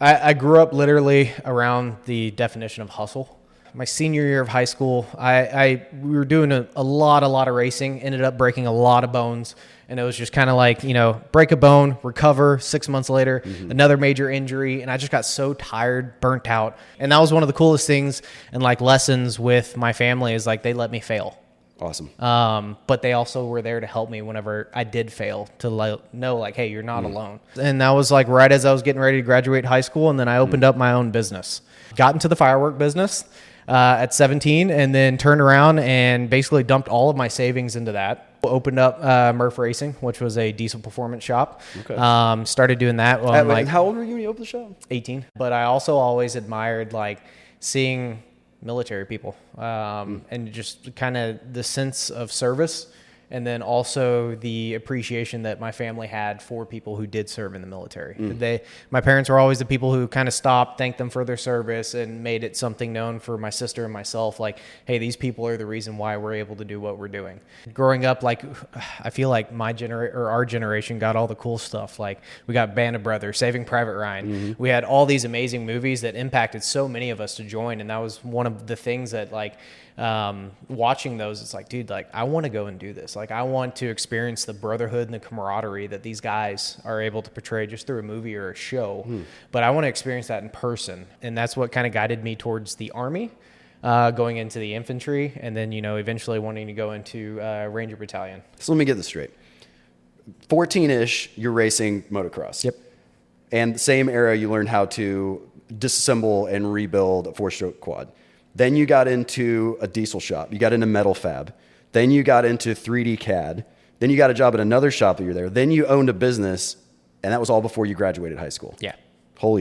I grew up literally around the definition of hustle. My senior year of high school, we were doing a lot of racing, ended up breaking a lot of bones. And it was just kind of like, break a bone, recover 6 months later, another major injury. And I just got so tired, burnt out. And that was one of the coolest things and like lessons with my family is like they let me fail. Awesome. But they also were there to help me whenever I did fail to know like, hey, you're not alone. And that was like right as I was getting ready to graduate high school. And then I opened up my own business, got into the firework business at 17 and then turned around and basically dumped all of my savings into that. Opened up Murff Racing, which was a diesel performance shop. Okay. Started doing that. How old were you when you opened the shop? 18. But I also always admired like seeing military people and just kind of the sense of service. And then also the appreciation that my family had for people who did serve in the military. My parents were always the people who kind of stopped, thanked them for their service, and made it something known for my sister and myself, like, hey, these people are the reason why we're able to do what we're doing. Growing up, like, I feel like our generation got all the cool stuff. Like, we got Band of Brothers, Saving Private Ryan. We had all these amazing movies that impacted so many of us to join, and that was one of the things that, like, watching those, it's like, dude, like I want to go and do this. Like I want to experience the brotherhood and the camaraderie that these guys are able to portray just through a movie or a show. But I want to experience that in person. And that's what kind of guided me towards the Army, going into the infantry, and then, eventually wanting to go into Ranger Battalion. So let me get this straight. 14-ish, you're racing motocross. Yep. And the same era you learned how to disassemble and rebuild a 4-stroke quad. Then you got into a diesel shop. You got into metal fab. Then you got into 3D CAD. Then you got a job at another shop that you're there. Then you owned a business, and that was all before you graduated high school. Yeah. Holy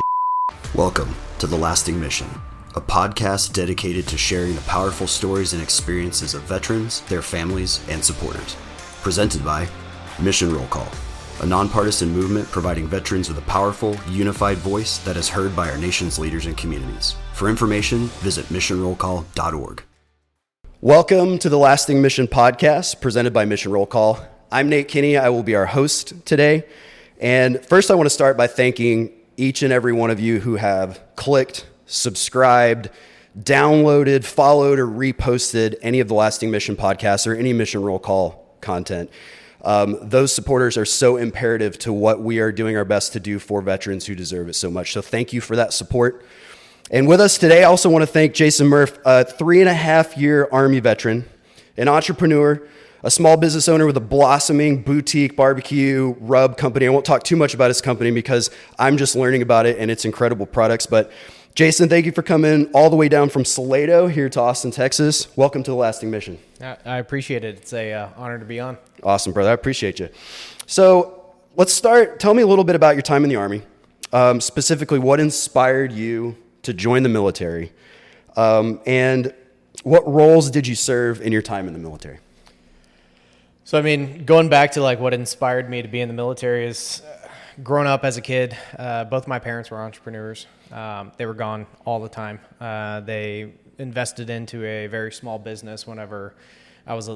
Welcome to The Lasting Mission, a podcast dedicated to sharing the powerful stories and experiences of veterans, their families, and supporters. Presented by Mission Roll Call, a nonpartisan movement providing veterans with a powerful, unified voice that is heard by our nation's leaders and communities. For information, visit missionrollcall.org. Welcome to the Lasting Mission podcast presented by Mission Roll Call. I'm Nate Kinney. I will be our host today. And first, I want to start by thanking each and every one of you who have clicked, subscribed, downloaded, followed, or reposted any of the Lasting Mission podcasts or any Mission Roll Call content. Those supporters are so imperative to what we are doing our best to do for veterans who deserve it so much. So thank you for that support. And with us today, I also want to thank Jason Murff, a 3.5-year Army veteran, an entrepreneur, a small business owner with a blossoming boutique barbecue rub company. I won't talk too much about his company because I'm just learning about it and its incredible products. But Jason, thank you for coming all the way down from Salado here to Austin, Texas. Welcome to the Lasting Mission. I appreciate it. It's a honor to be on. Awesome, brother. I appreciate you. So let's start. Tell me a little bit about your time in the Army. Specifically, what inspired you to join the military? And what roles did you serve in your time in the military? So, I mean, going back to like what inspired me to be in the military is growing up as a kid, both my parents were entrepreneurs. They were gone all the time. They invested into a very small business whenever I was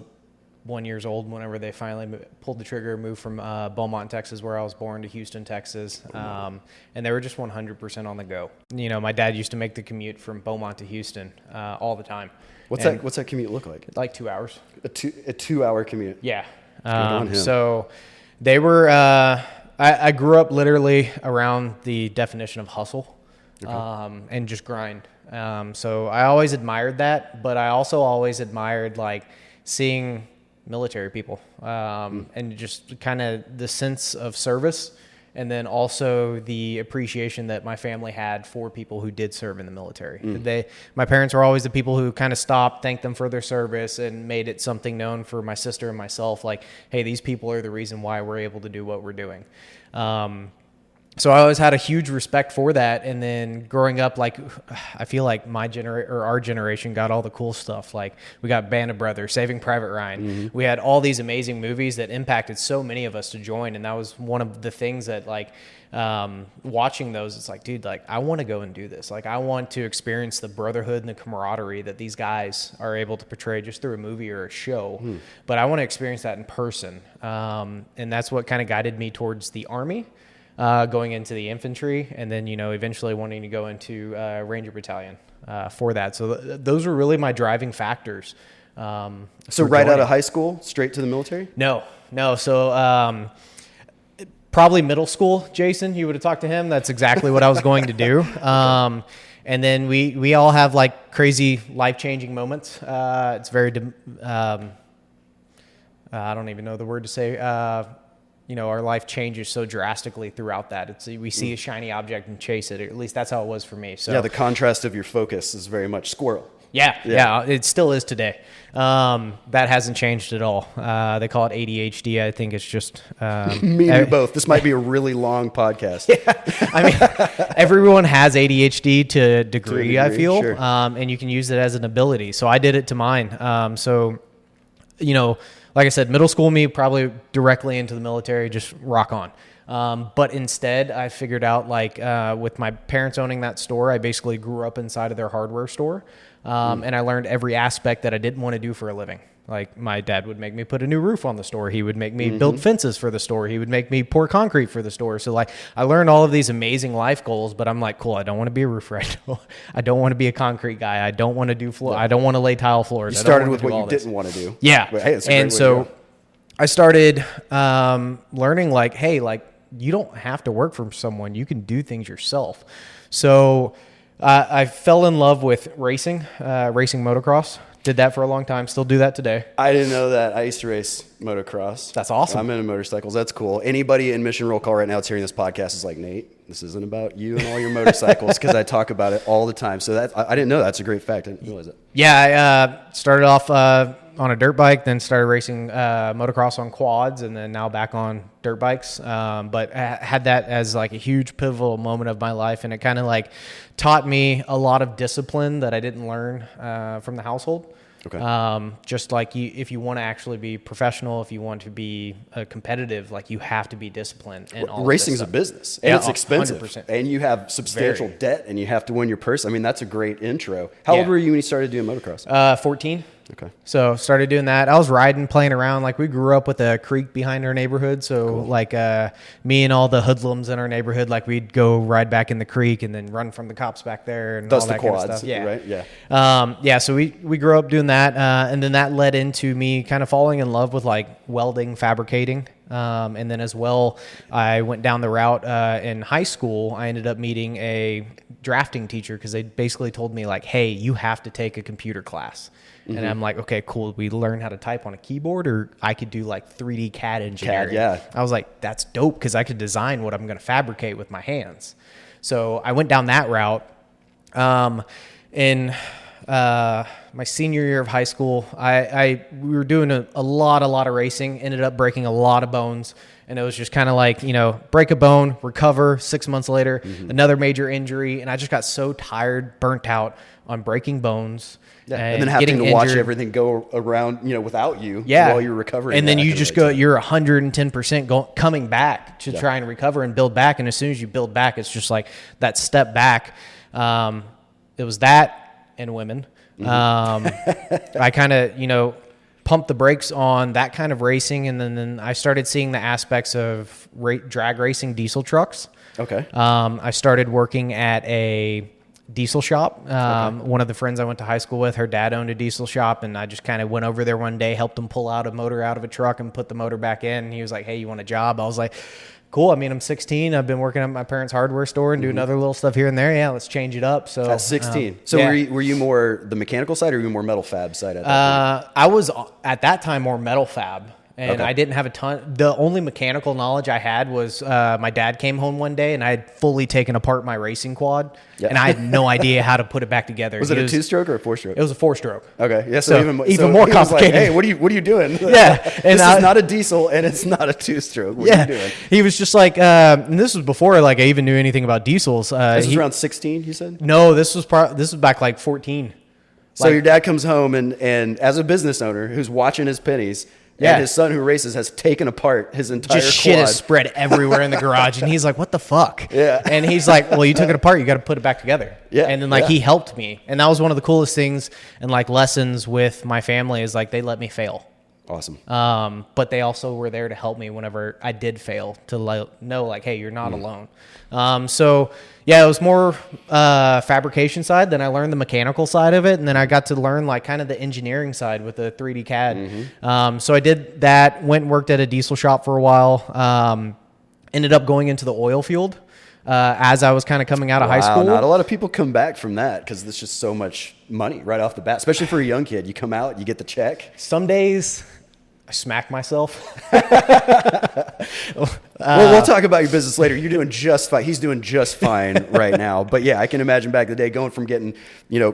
1 year old, whenever they finally pulled the trigger, moved from Beaumont, Texas, where I was born, to Houston, Texas. And they were just 100% on the go. My dad used to make the commute from Beaumont to Houston all the time. What's that commute look like? Like 2 hours. A 2-hour commute. Yeah. Good on him. So they were, I grew up literally around the definition of hustle. Okay. And just grind. So I always admired that, but I also always admired like seeing military people, and just kind of the sense of service. And then also the appreciation that my family had for people who did serve in the military. My parents were always the people who kind of stopped, thanked them for their service, and made it something known for my sister and myself, like, hey, these people are the reason why we're able to do what we're doing. So I always had a huge respect for that. And then growing up, like, I feel like our generation got all the cool stuff. Like, we got Band of Brothers, Saving Private Ryan. We had all these amazing movies that impacted so many of us to join. And that was one of the things that, like, watching those, it's like, dude, like, I want to go and do this. Like, I want to experience the brotherhood and the camaraderie that these guys are able to portray just through a movie or a show. But I want to experience that in person. And that's what kind of guided me towards the Army. going into the infantry, and then, eventually wanting to go into Ranger Battalion for that. So those were really my driving factors. So right out of high school, straight to the military? No. So probably middle school, Jason, you would have talked to him. That's exactly what I was going to do. And then we all have like crazy life-changing moments. It's very, I don't even know the word to say. Our life changes so drastically throughout that. We see a shiny object and chase it. At least that's how it was for me. So yeah, the contrast of your focus is very much squirrel. Yeah, it still is today. That hasn't changed at all. They call it ADHD. I think it's just me and you both. This might be a really long podcast. Yeah. I mean, everyone has ADHD to a degree, I feel, sure. And you can use it as an ability. So I did it to mine. Like I said, middle school me probably directly into the military, just rock on. But instead, I figured out with my parents owning that store, I basically grew up inside of their hardware store. And I learned every aspect that I didn't want to do for a living. Like my dad would make me put a new roof on the store. He would make me build fences for the store. He would make me pour concrete for the store. So I learned all of these amazing life goals, but I'm like, cool, I don't want to be a roofer. I don't want to be a concrect guy. I don't want to do floor. I don't want to lay tile floors. You started with what you didn't want to do. Yeah. But, hey, and so I started learning you don't have to work for someone. You can do things yourself. So I fell in love with racing motocross. Did that for a long time. Still do that today. I didn't know that. I used to race motocross. That's awesome. I'm into motorcycles. That's cool. Anybody in Mission Roll Call right now that's hearing this podcast is like, Nate, this isn't about you and all your motorcycles, because I talk about it all the time. So I didn't know. That's a great fact. I didn't realize it. Yeah, I started off on a dirt bike, then started racing motocross on quads, and then now back on dirt bikes. But I had that as like a huge pivotal moment of my life, and it kind of taught me a lot of discipline that I didn't learn from the household. Okay. Just if you want to actually be professional, if you want to be competitive, you have to be disciplined. And all racing's a business, and it's expensive, 100%. and you have substantial debt, and you have to win your purse. I mean, that's a great intro. How old were you when you started doing motocross? 14. Okay. So started doing that. I was riding, playing around. We grew up with a creek behind our neighborhood. So cool. Me and all the hoodlums in our neighborhood, we'd go ride back in the creek and then run from the cops back there and that's all that quads, kind of stuff. Yeah. Right. Yeah. So we grew up doing that. And then that led into me kind of falling in love with welding, fabricating. And then as well, I went down the route in high school. I ended up meeting a drafting teacher because they basically told me hey, you have to take a computer class. And I'm like, okay, cool. We learn how to type on a keyboard, or I could do 3D CAD engineering. Yeah. I was like, that's dope because I could design what I'm going to fabricate with my hands. So I went down that route. In my senior year of high school, we were doing a lot of racing. Ended up breaking a lot of bones. And it was just kind of break a bone, recover. 6 months later, another major injury. And I just got so tired, burnt out on breaking bones. Yeah. And then having to watch everything go around, without you while you're recovering. And then you just you're 110% coming back to try and recover and build back. And as soon as you build back, it's just that step back. It was that and women. I kind of, pumped the brakes on that kind of racing. And then I started seeing the aspects of drag racing diesel trucks. Okay. I started working at a diesel shop. One of the friends I went to high school with, her dad owned a diesel shop, and I just kind of went over there one day, helped him pull out a motor out of a truck and put the motor back in. And he was like, hey, you want a job? I was like, cool. I mean, I'm 16. I've been working at my parents' hardware store and doing other little stuff here and there. Yeah, let's change it up. So at 16. Were you more the mechanical side, or were you more metal fab side at that point? I was at that time more metal fab. And I didn't have a ton. The only mechanical knowledge I had was my dad came home one day and I had fully taken apart my racing quad, and I had no idea how to put it back together. Was it a 2-stroke or a 4-stroke? It was a 4-stroke. Okay, yeah. So even more complicated. Hey, what are you doing? Yeah, and this is not a diesel, and it's not a 2-stroke. What are you doing? He was just and this was before I even knew anything about diesels. This was around 16, you said? No, this was back 14. So your dad comes home and as a business owner who's watching his pennies. Yeah. And his son who races has taken apart his entire just quad. Shit is spread everywhere in the garage. And he's like, what the fuck? Yeah. And he's like, well, you took it apart. You got to put it back together. Yeah. And then he helped me. And that was one of the coolest things and lessons with my family is they let me fail. Awesome. But they also were there to help me whenever I did fail, to know like, hey, you're not alone. So yeah, it was more fabrication side. Then I learned the mechanical side of it, and then I got to learn like kind of the engineering side with the 3D CAD. So I did that. Went and worked at a diesel shop for a while. Ended up going into the oil field as I was kind of coming out of high school. Not a lot of people come back from that because there's just so much money right off the bat, especially for a young kid. You come out, you get the check. Some days I smack myself. Well, we'll talk about your business later. You're doing just fine. He's doing just fine right now. But yeah, I can imagine back in the day going from getting,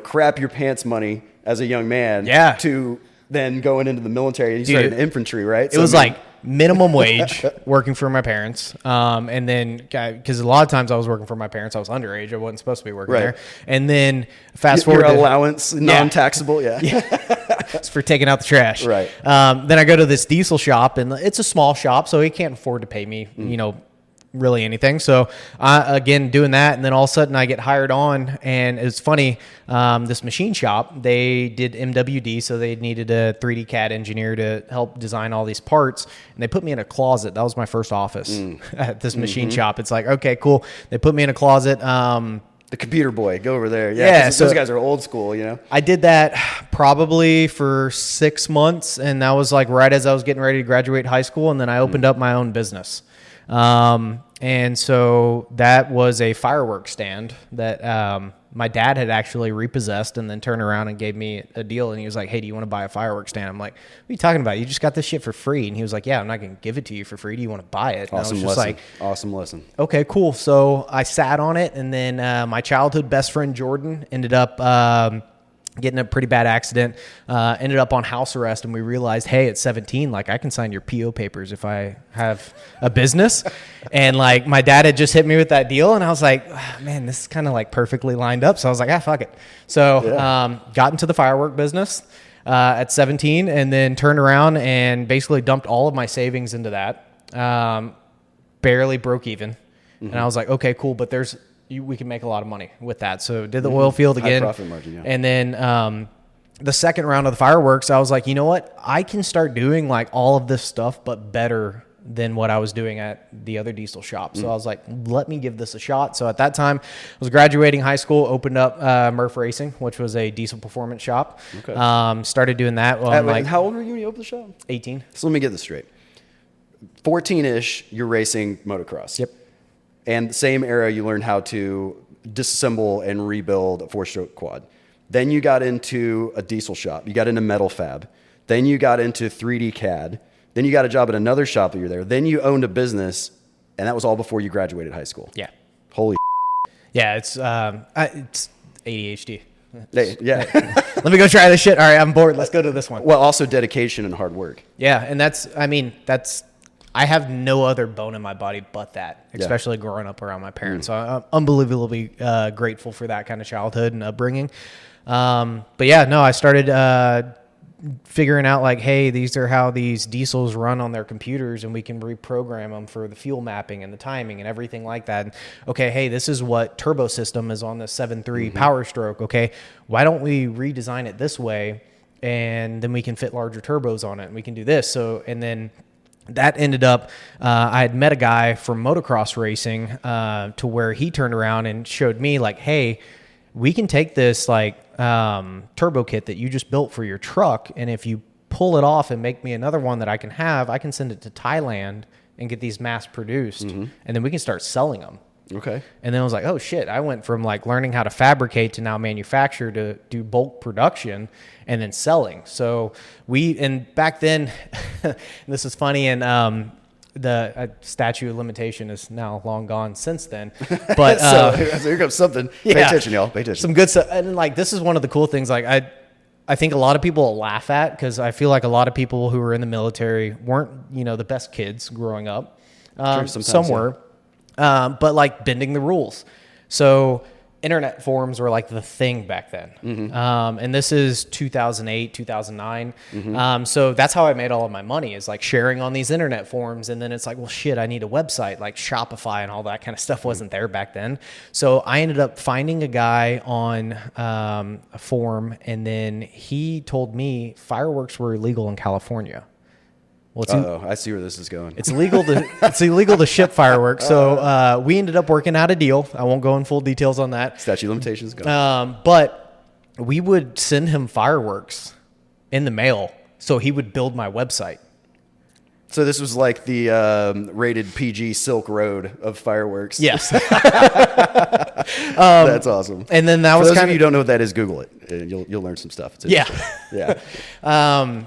crap your pants money as a young man to then going into the military. You started in infantry, right? It was like minimum wage working for my parents. And then, because a lot of times I was working for my parents, I was underage. I wasn't supposed to be working there. And then fast forward. Your allowance, non-taxable, It's for taking out the trash. Right. Then I go to this diesel shop, and it's a small shop, so he can't afford to pay me, really anything. So again, doing that, and then all of a sudden I get hired on, and it's funny, this machine shop, they did MWD, so they needed a 3D CAD engineer to help design all these parts, and they put me in a closet. That was my first office at this machine shop. It's like, okay, cool. They put me in a closet. The computer boy, go over there. Yeah, so those guys are old school, I did that probably for 6 months, and that was like right as I was getting ready to graduate high school, and then I opened up my own business. And so that was a fireworks stand that my dad had actually repossessed and then turned around and gave me a deal. And he was like, hey, do you want to buy a fireworks stand? I'm like, what are you talking about? You just got this shit for free. And he was like, yeah, I'm not going to give it to you for free. Do you want to buy it? And awesome I was just lesson. Awesome lesson. Okay, cool. So I sat on it, and then my childhood best friend Jordan ended up getting a pretty bad accident, ended up on house arrest, and we realized, hey, at 17, like, I can sign your PO papers if I have a business. And like, my dad had just hit me with that deal, and I was like, man, this is kind of like perfectly lined up. So I was like, fuck it. So got into the firework business at 17, and then turned around and basically dumped all of my savings into that. Barely broke even. And I was like, okay, cool, but we can make a lot of money with that. So did the oil field again. High profit margin, And then the second round of the fireworks, I was like, you know what? I can start doing like all of this stuff, but better than what I was doing at the other diesel shop. So I was like, let me give this a shot. So at that time, I was graduating high school, opened up Murff Racing, which was a diesel performance shop. Okay. Started doing that. Well, how old were you when you opened the shop? 18. So let me get this straight. 14-ish, you're racing motocross. Yep. And the same era, you learned how to disassemble and rebuild a 4-stroke quad. Then you got into a diesel shop. You got into metal fab. Then you got into 3D CAD. Then you got a job at another shop that you're there. Then you owned a business, and that was all before you graduated high school. Yeah. Holy Yeah, it's ADHD. yeah. Let me go try this shit. All right, I'm bored. Let's go to this one. Well, also dedication and hard work. Yeah, and I have no other bone in my body but that, especially growing up around my parents. So I'm unbelievably grateful for that kind of childhood and upbringing. But yeah, no, I started figuring out like, hey, these are how these diesels run on their computers, and we can reprogram them for the fuel mapping and the timing and everything like that. And, okay, hey, this is what turbo system is on the 7.3 Power Stroke. Okay, why don't we redesign it this way, and then we can fit larger turbos on it, and we can do this. So, and then that ended up, I had met a guy from motocross racing to where he turned around and showed me like, hey, we can take this like turbo kit that you just built for your truck, and if you pull it off and make me another one that I can send it to Thailand and get these mass produced, and then we can start selling them. Okay. And then I was like, oh shit, I went from like learning how to fabricate to now manufacture to do bulk production and then selling. So and back then, this is funny, and the statute of limitation is now long gone since then. But so here comes something. Pay attention, y'all. Pay attention. Some good stuff. And like, this is one of the cool things. Like I think a lot of people will laugh at, because I feel like a lot of people who were in the military weren't, the best kids growing up. Some were. But like bending the rules. So internet forums were like the thing back then. And this is 2008, 2009. So that's how I made all of my money, is like sharing on these internet forums. And then it's like, well, shit, I need a website. Like Shopify and all that kind of stuff wasn't there back then. So I ended up finding a guy on a forum, and then he told me fireworks were illegal in California. Well, I see where this is going. It's illegal to ship fireworks. So we ended up working out a deal. I won't go in full details on that. Statute of limitations gone. But we would send him fireworks in the mail, so he would build my website. So this was like the rated PG Silk Road of fireworks. Yes. That's awesome. And then that For was those kind of you who don't know what that is, Google it. And you'll learn some stuff. It's yeah. Yeah.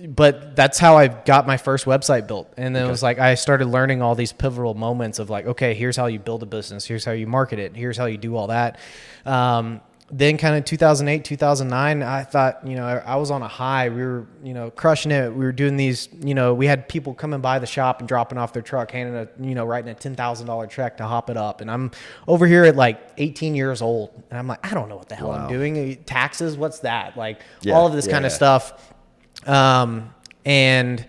But that's how I got my first website built. And then it was like I started learning all these pivotal moments of like, okay, here's how you build a business. Here's how you market it. Here's how you do all that. Then kind of 2008, 2009, I thought, I was on a high. We were, crushing it. We were doing these, we had people coming by the shop and dropping off their truck, writing a $10,000 check to hop it up. And I'm over here at like 18 years old. And I'm like, I don't know what the hell I'm doing. Taxes, what's that? Like all of this kind of stuff. And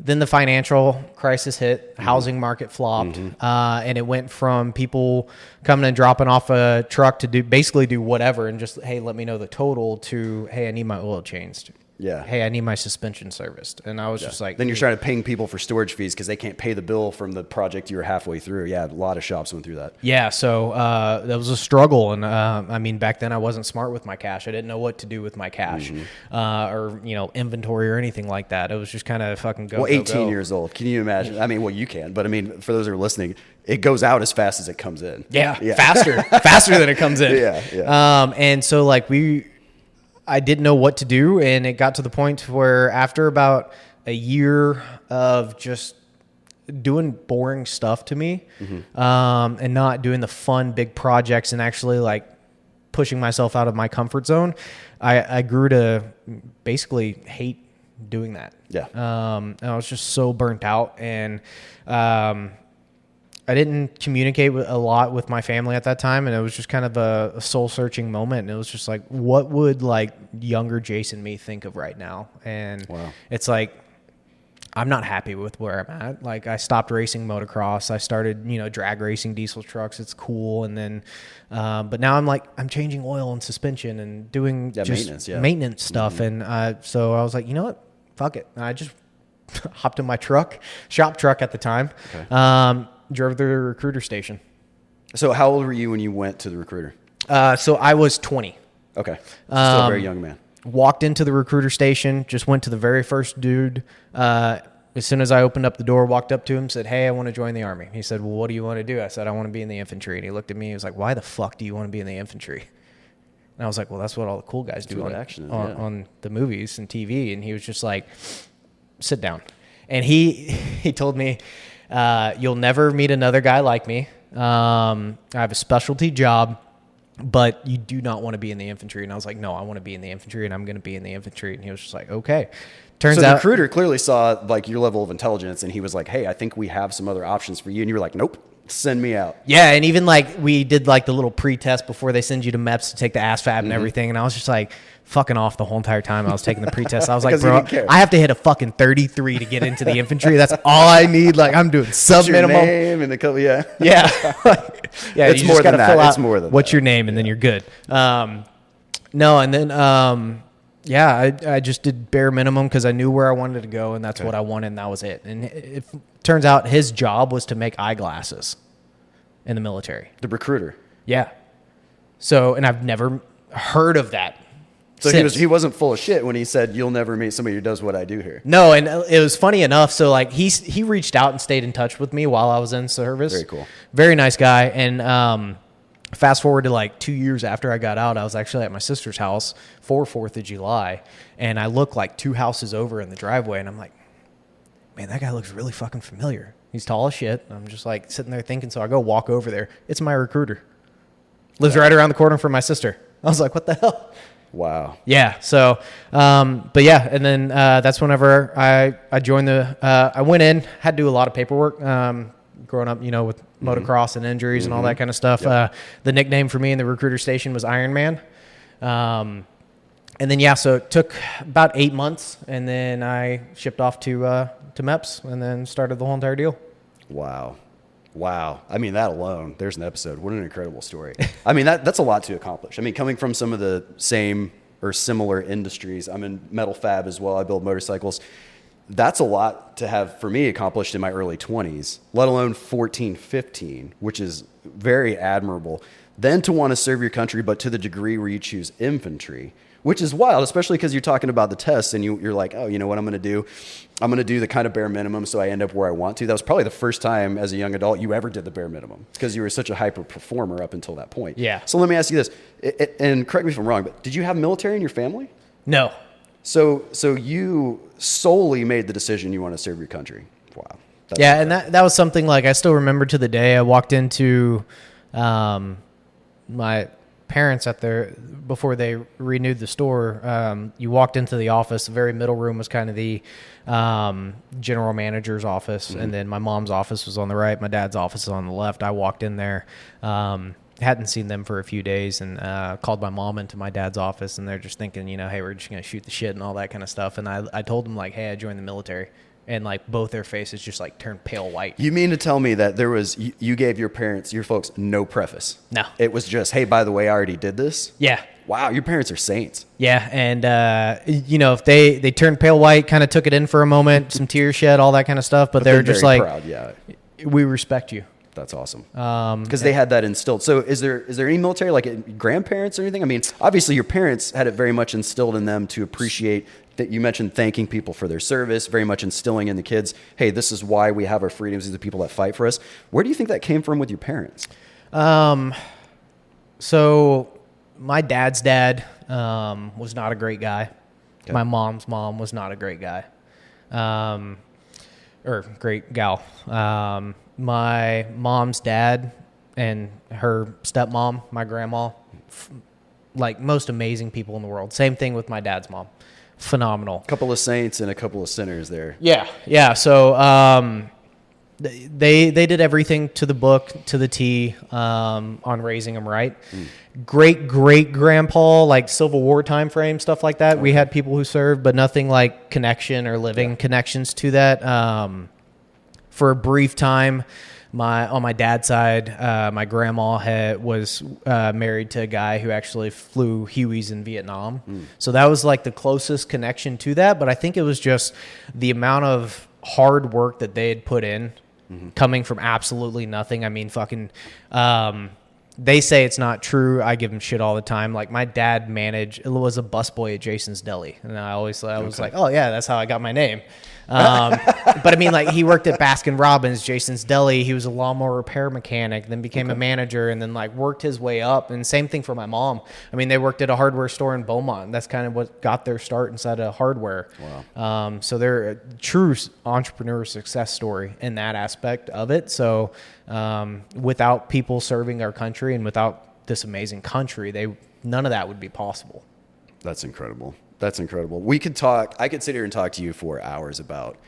then the financial crisis hit, housing market flopped, and it went from people coming and dropping off a truck to basically do whatever and just, hey, let me know the total, to, hey, I need my oil changed. Yeah. Hey, I need my suspension serviced. And I was just like... Then you're trying to ping people for storage fees because they can't pay the bill from the project you were halfway through. Yeah, a lot of shops went through that. Yeah, so that was a struggle. And back then I wasn't smart with my cash. I didn't know what to do with my cash or, inventory or anything like that. It was just kind of fucking go, 18 years old. Can you imagine? You can. But, for those who are listening, it goes out as fast as it comes in. Yeah. Faster than it comes in. Yeah. And so, I didn't know what to do, and it got to the point where after about a year of just doing boring stuff to me, and not doing the fun big projects and actually pushing myself out of my comfort zone, I grew to basically hate doing that. Yeah. And I was just so burnt out, and I didn't communicate a lot with my family at that time, and it was just kind of a soul-searching moment. And it was just like, what would younger Jason me think of right now? And It's like, I'm not happy with where I'm at. I stopped racing motocross. I started, drag racing diesel trucks. It's cool. And then, but now I'm changing oil and suspension and doing maintenance stuff. And so I was like, you know what? Fuck it. And I just hopped in my shop truck at the time. Okay. Drove to the recruiter station. So how old were you when you went to the recruiter? So I was 20. Okay. Still a very young man. Walked into the recruiter station, just went to the very first dude. As soon as I opened up the door, walked up to him, said, hey, I want to join the Army. He said, well, what do you want to do? I said, I want to be in the infantry. And he looked at me. He was like, why the fuck do you want to be in the infantry? And I was like, well, that's what all the cool guys do on the movies and TV. And he was just like, sit down. And he told me, you'll never meet another guy like me. I have a specialty job, but you do not want to be in the infantry. And I was like, no, I want to be in the infantry, and I'm going to be in the infantry. And he was just like, okay. Turns out the recruiter clearly saw your level of intelligence, and he was like, hey, I think we have some other options for you. And you were like, nope, send me out. Yeah. And even we did the little pre-test before they send you to MEPS to take the ASVAB and everything. And I was just like fucking off the whole entire time I was taking the pre-test. I was like, bro, I have to hit a fucking 33 to get into the infantry. That's all I need. I'm doing sub minimum. Your name and yeah. It's you more just than that. Fill it's more than what's that. your name, and then you're good. No. And then, I just did bare minimum because I knew where I wanted to go, and that's what I wanted, and that was it. And it turns out his job was to make eyeglasses in the military. The recruiter. Yeah. So, and I've never heard of that. So he wasn't full of shit when he said, you'll never meet somebody who does what I do here. No, and it was funny enough. So he reached out and stayed in touch with me while I was in service. Very cool. Very nice guy. And fast forward to 2 years after I got out, I was actually at my sister's house for 4th of July. And I look 2 houses over in the driveway, and I'm like, man, that guy looks really fucking familiar. He's tall as shit. I'm just sitting there thinking. So I go walk over there. It's my recruiter. Lives right around the corner from my sister. I was like, what the hell? Wow. Yeah. So, but yeah, and then that's whenever I joined I went in, had to do a lot of paperwork. Growing up, with motocross and injuries and all that kind of stuff. Yep. The nickname for me in the recruiter station was Iron Man. And then so it took about 8 months, and then I shipped off to MEPS and then started the whole entire deal. Wow. That alone, there's an episode. What an incredible story. That's a lot to accomplish. Coming from some of the same or similar industries, I'm in metal fab as well. I build motorcycles. that's a lot to have, for me, accomplished in my early 20s, let alone 14, 15, which is very admirable. Then to want to serve your country, but to the degree where you choose infantry, which is wild, especially because you're talking about the tests and you're like, oh, you know what I'm going to do? I'm going to do the kind of bare minimum so I end up where I want to. That was probably the first time as a young adult you ever did the bare minimum because you were such a hyper performer up until that point. Yeah. So let me ask you this, and correct me if I'm wrong, but did you have military in your family? No. So you solely made the decision you want to serve your country. Wow. That's yeah, incredible. and that was something like I still remember to the day. I walked into my parents before they renewed the store. You walked into the office. The very middle room was kind of the general manager's office, and then my mom's office was on the right. My dad's office was on the left. I walked in there. Hadn't seen them for a few days, and called my mom into my dad's office, and they're just thinking, hey, we're just going to shoot the shit and all that kind of stuff. And I told them, like, hey, I joined the military. And, like, both their faces just, like, turned pale white. You mean to tell me that you gave your folks, no preface? No. It was just, hey, by the way, I already did this? Yeah. Wow, your parents are saints. Yeah, and, if they turned pale white, kind of took it in for a moment, some tears shed, all that kind of stuff, but they were just like, proud, yeah. We respect you. That's awesome. Because they had that instilled. So is there any military, like grandparents or anything? I mean, obviously your parents had it very much instilled in them to appreciate that. You mentioned thanking people for their service, very much instilling in the kids, hey, this is why we have our freedoms. These are the people that fight for us. Where do you think that came from with your parents? So my dad's dad was not a great guy. Okay. My mom's mom was not a great guy. Or great gal. My mom's dad and her stepmom, my grandma, like most amazing people in the world. Same thing with my dad's mom. Phenomenal. A couple of saints and a couple of sinners there. Yeah. So they did everything to the book, to the T, on raising them right. Great grandpa, like Civil War time frame, stuff like that. Okay. We had people who served, but nothing like connection or living connections to that. For a brief time, on my dad's side, my grandma was married to a guy who actually flew Hueys in Vietnam. So that was like the closest connection to that. But I think it was just the amount of hard work that they had put in, coming from absolutely nothing. I mean, fucking, they say it's not true. I give them shit all the time. Like my dad was a busboy at Jason's Deli. And I was like, oh yeah, that's how I got my name. But I mean, like he worked at Baskin Robbins, Jason's Deli. He was a lawnmower repair mechanic, then became a manager, and then like worked his way up. And same thing for my mom. I mean, they worked at a hardware store in Beaumont. That's kind of what got their start inside of hardware. Wow. So they're a true entrepreneur success story in that aspect of it. So without people serving our country and without this amazing country, none of that would be possible. That's incredible. That's incredible. We could talk. I could sit here and talk to you for hours about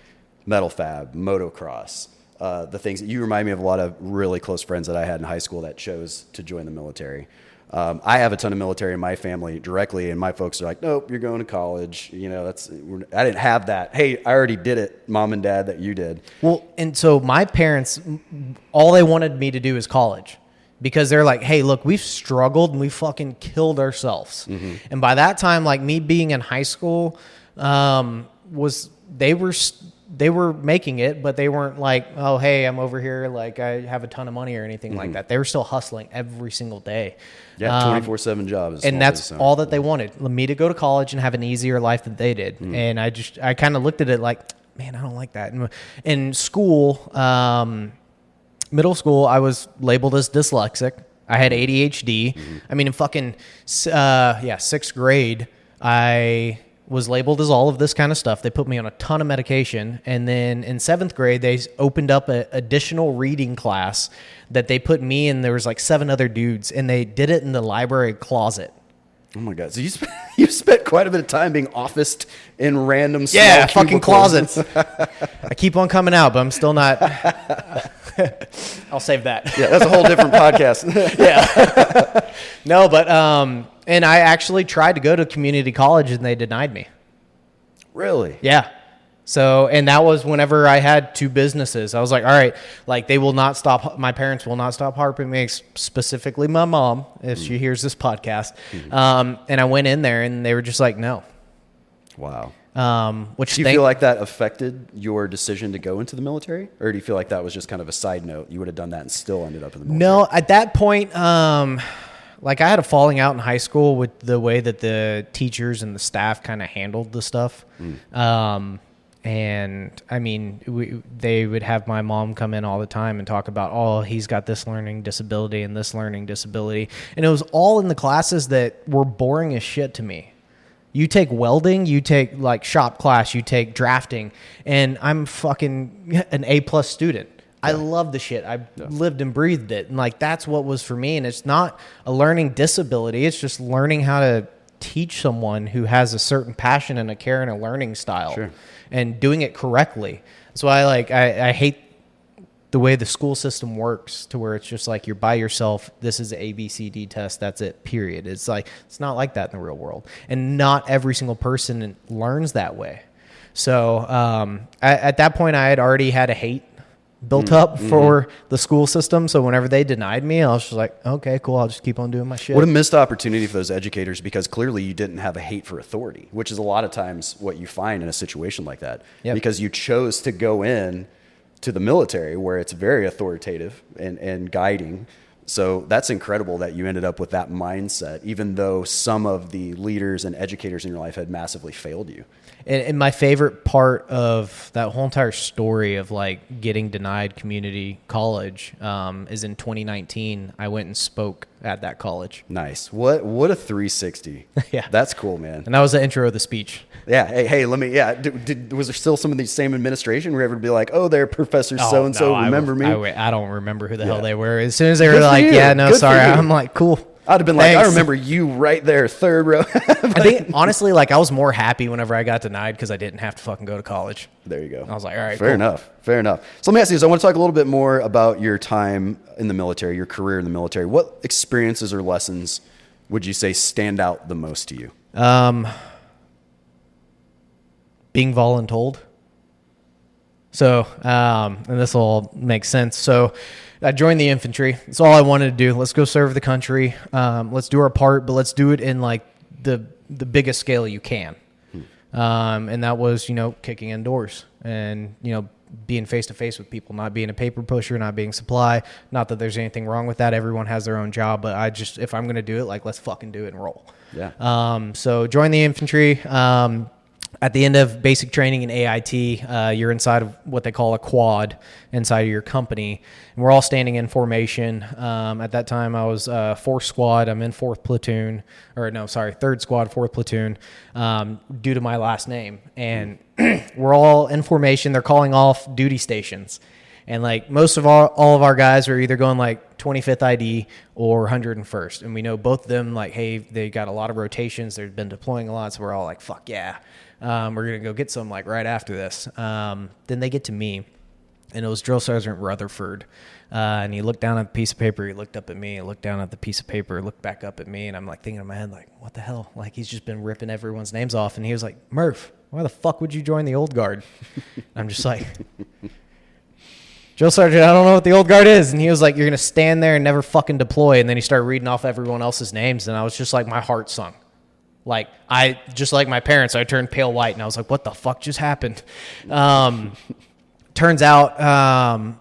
metal fab, motocross, the things that you remind me of. A lot of really close friends that I had in high school that chose to join the military. I have a ton of military in my family directly, and my folks are like, nope, you're going to college. I didn't have that. Hey, I already did it, mom and dad, that you did. Well, and so my parents, all they wanted me to do is college. Because they're like, hey, look, we've struggled and we fucking killed ourselves. And by that time, like me being in high school, they were making it, but they weren't like, oh, hey, I'm over here, like I have a ton of money or anything like that. They were still hustling every single day. Yeah, 24/7 job. And that's all that they wanted, me to go to college and have an easier life than they did. And I kind of looked at it like, man, I don't like that. And in school, middle school, I was labeled as dyslexic. I had ADHD. I mean, in fucking, sixth grade, I was labeled as all of this kind of stuff. They put me on a ton of medication. And then in seventh grade, they opened up an additional reading class that they put me in. There was like 7 other dudes, and they did it in the library closet. Oh my God. So you spent quite a bit of time being officed in random small fucking closets. I keep on coming out, but I'm still not. I'll save that. Yeah, that's a whole different podcast. Yeah. No, but and I actually tried to go to community college and they denied me. Really? Yeah. So, and that was whenever I had 2 businesses. I was like, all right, like they will not stop. My parents will not stop harping me, specifically my mom, if she hears this podcast. And I went in there and they were just like, no. Wow. Which do you feel like that affected your decision to go into the military, or do you feel like that was just kind of a side note? You would have done that and still ended up in the military? No, at that point, like I had a falling out in high school with the way that the teachers and the staff kind of handled the stuff. And I mean, they would have my mom come in all the time and talk about, oh, he's got this learning disability and this learning disability. And it was all in the classes that were boring as shit to me. You take welding, you take like shop class, you take drafting, and I'm fucking an A+ student. I love the shit. I lived and breathed it. And like, that's what was for me. And it's not a learning disability. It's just learning how to teach someone who has a certain passion and a care and a learning style and doing it correctly. So I hate the way the school system works, to where it's just like you're by yourself. This is an ABCD test. That's it, period. It's like, it's not like that in the real world. And not every single person learns that way. So at that point, I had already had a hate built up for the school system. So whenever they denied me, I was just like, okay, cool. I'll just keep on doing my shit. What a missed opportunity for those educators, because clearly you didn't have a hate for authority, which is a lot of times what you find in a situation like that. Because you chose to go in to the military where it's very authoritative and guiding. So that's incredible that you ended up with that mindset, even though some of the leaders and educators in your life had massively failed you. And my favorite part of that whole entire story of like getting denied community college is in 2019. I went and spoke at that college. Nice. What a 360. Yeah. That's cool, man. And that was the intro of the speech. Yeah. Hey, let me, was there still some of the same administration? Were you ever be like, oh, they're Professor so-and-so, remember me? I don't remember who the hell they were. As soon as they were like, yeah, no, sorry. I'm like, cool. I'd have been like, I remember you right there, third row. I think, honestly, like I was more happy whenever I got denied because I didn't have to fucking go to college. There you go. I was like, all right, Fair enough. So let me ask you this. I want to talk a little bit more about your time in the military, your career in the military. What experiences or lessons would you say stand out the most to you? Being voluntold. So, and this will make sense. So I joined the infantry. That's all I wanted to do. Let's go serve the country. Let's do our part, but let's do it in like the biggest scale you can. And that was, kicking in doors and, being face to face with people, not being a paper pusher, not being supply. Not that there's anything wrong with that. Everyone has their own job, but if I'm going to do it, like, let's fucking do it and roll. Yeah. So join the infantry. At the end of basic training in AIT, you're inside of what they call a quad inside of your company. And we're all standing in formation. At that time, I was 4th squad. I'm in 4th platoon. 3rd squad, 4th platoon, due to my last name. And we're all in formation. They're calling off duty stations. And like most of all of our guys are either going like 25th ID or 101st. And we know both of them, like, hey, they got a lot of rotations. They've been deploying a lot. So we're all like, fuck yeah. We're going to go get some like right after this. Then they get to me, and it was Drill Sergeant Rutherford. And he looked down at the piece of paper. He looked up at me. He looked down at the piece of paper, looked back up at me. And I'm like thinking in my head, like, what the hell? Like, he's just been ripping everyone's names off. And he was like, Murph, why the fuck would you join the old guard? I'm just like, Drill Sergeant, I don't know what the old guard is. And he was like, you're going to stand there and never fucking deploy. And then he started reading off everyone else's names. And I was just like, my heart sunk. Like, just like my parents, I turned pale white, and I was like, what the fuck just happened? Turns out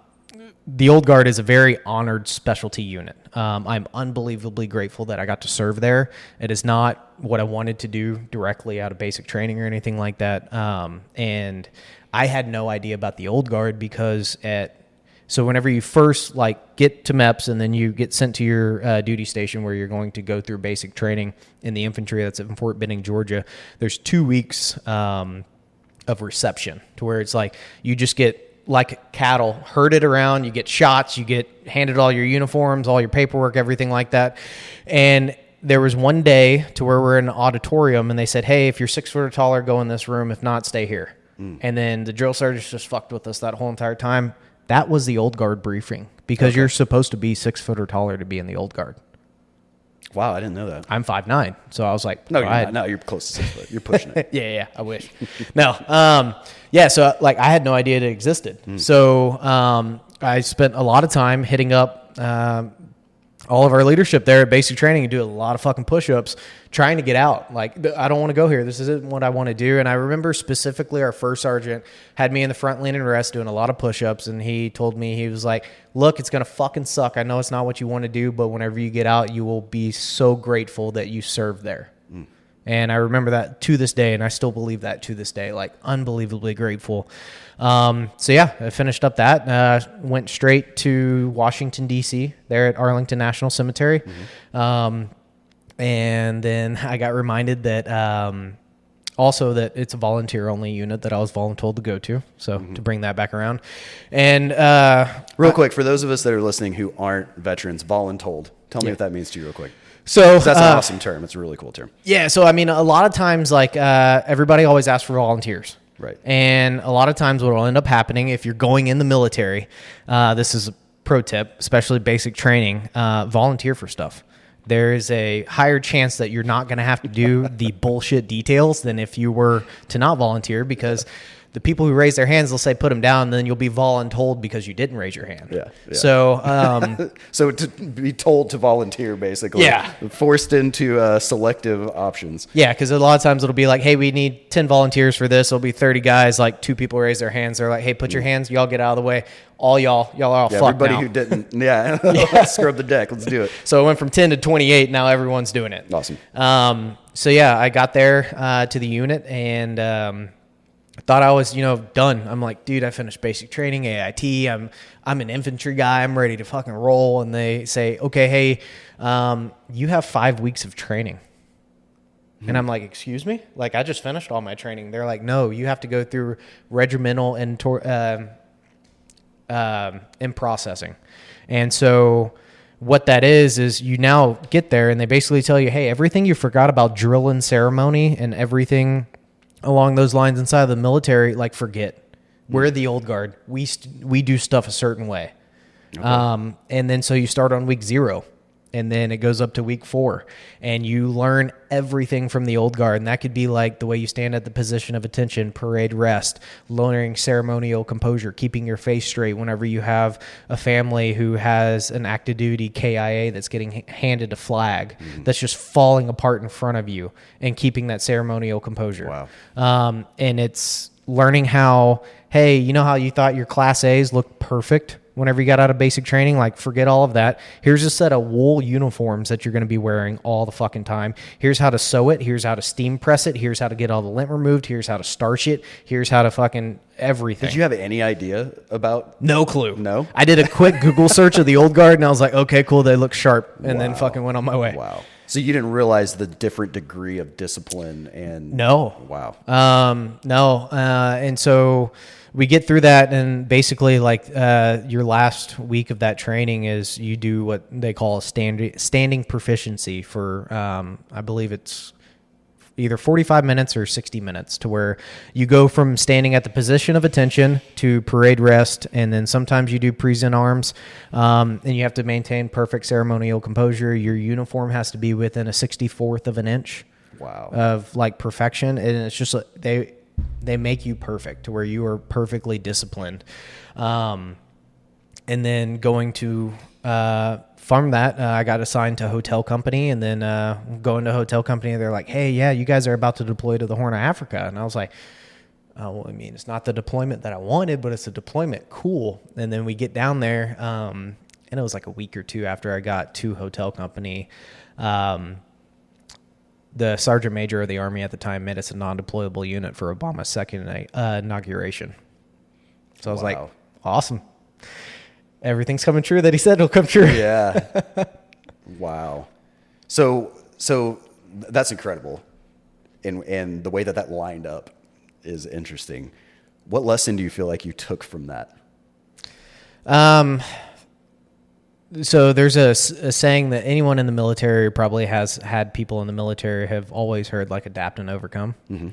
the old guard is a very honored specialty unit. I'm unbelievably grateful that I got to serve there. It is not what I wanted to do directly out of basic training or anything like that. And I had no idea about the old guard because so whenever you first like get to MEPS and then you get sent to your duty station where you're going to go through basic training in the infantry, that's in Fort Benning, Georgia, there's 2 weeks of reception to where it's like you just get like cattle herded around, you get shots, you get handed all your uniforms, all your paperwork, everything like that. And there was one day to where we're in an auditorium and they said, hey, if you're 6 foot or taller, go in this room. If not, stay here. And then the drill sergeants just fucked with us that whole entire time. That was the old guard briefing because you're supposed to be 6 foot or taller to be in the old guard. Wow, I didn't know that. I'm 5'9", so I was like, no, you're not. No, you're close to 6 foot. You're pushing it. yeah, I wish. No, so like I had no idea it existed. So I spent a lot of time hitting up. all of our leadership there at basic training and do a lot of fucking push-ups trying to get out. Like, I don't want to go here. This isn't what I want to do. And I remember specifically our first sergeant had me in the front lean and rest doing a lot of push-ups. And he told me, he was like, look, it's going to fucking suck. I know it's not what you want to do, but whenever you get out, you will be so grateful that you served there. And I remember that to this day, and I still believe that to this day, like unbelievably grateful. So yeah, I finished up that, went straight to Washington, D.C., there at Arlington National Cemetery. And then I got reminded that also that it's a volunteer-only unit that I was voluntold to go to, so to bring that back around. And real quick, for those of us that are listening who aren't veterans, voluntold, tell me what that means to you real quick. So that's an awesome term. It's a really cool term. Yeah. So, I mean, a lot of times, like, everybody always asks for volunteers. Right. And a lot of times what will end up happening if you're going in the military, this is a pro tip, especially basic training, volunteer for stuff. There is a higher chance that you're not going to have to do the bullshit details than if you were to not volunteer, because the people who raise their hands, they'll say, put them down, and then you'll be voluntold because you didn't raise your hand. Yeah. So, so to be told to volunteer, basically. Yeah. Forced into selective options. Yeah, because a lot of times it'll be like, hey, we need 10 volunteers for this. It'll be 30 guys, like 2 people raise their hands. They're like, hey, put your hands, y'all get out of the way. All y'all are all fucked everybody now. who didn't, let's scrub the deck. Let's do it. So it went from 10 to 28. Now everyone's doing it. Awesome. So yeah, I got there to the unit and thought I was, done. I'm like, dude, I finished basic training, AIT. I'm an infantry guy. I'm ready to fucking roll. And they say, okay, hey, you have 5 weeks of training. And I'm like, excuse me? Like, I just finished all my training. They're like, no, you have to go through regimental and in processing. And so what that is you now get there and they basically tell you, hey, everything you forgot about drill and ceremony and everything along those lines inside of the military, like, forget. We're the old guard. We do stuff a certain way. Okay. And then so you start on week 0, and then it goes up to week 4, and you learn everything from the old guard. And that could be like the way you stand at the position of attention, parade rest, learning ceremonial composure, keeping your face straight whenever you have a family who has an active duty KIA that's getting handed a flag that's just falling apart in front of you, and keeping that ceremonial composure. Wow. And it's learning how, hey, you know how you thought your class A's looked perfect whenever you got out of basic training? Like, forget all of that. Here's a set of wool uniforms that you're going to be wearing all the fucking time. Here's how to sew it. Here's how to steam press it. Here's how to get all the lint removed. Here's how to starch it. Here's how to fucking everything. Did you have any idea about? No clue. No? I did a quick Google search of the old guard, and I was like, okay, cool, they look sharp, and then fucking went on my way. Wow. So you didn't realize the different degree of discipline and... No. Wow. No. And so we get through that, and basically, like, your last week of that training is you do what they call a standing proficiency for, I believe it's either 45 minutes or 60 minutes, to where you go from standing at the position of attention to parade rest, and then sometimes you do present arms, and you have to maintain perfect ceremonial composure. Your uniform has to be within a 64th of an inch of, like, perfection, and it's just they make you perfect to where you are perfectly disciplined. And then going to from that, I got assigned to hotel company, and then going to hotel company, they're like, hey, yeah, you guys are about to deploy to the Horn of Africa. And I was like, oh, well, I mean, it's not the deployment that I wanted, but it's a deployment. Cool. And then we get down there, and it was like a week or 2 after I got to hotel company. The sergeant major of the Army at the time made us a non-deployable unit for Obama's second inauguration. So I was like, awesome. Everything's coming true that he said will come true. Yeah. Wow. So that's incredible. And the way that lined up is interesting. What lesson do you feel like you took from that? So there's a saying that anyone in the military probably has had people in the military have always heard, like, adapt and overcome. Mm-hmm.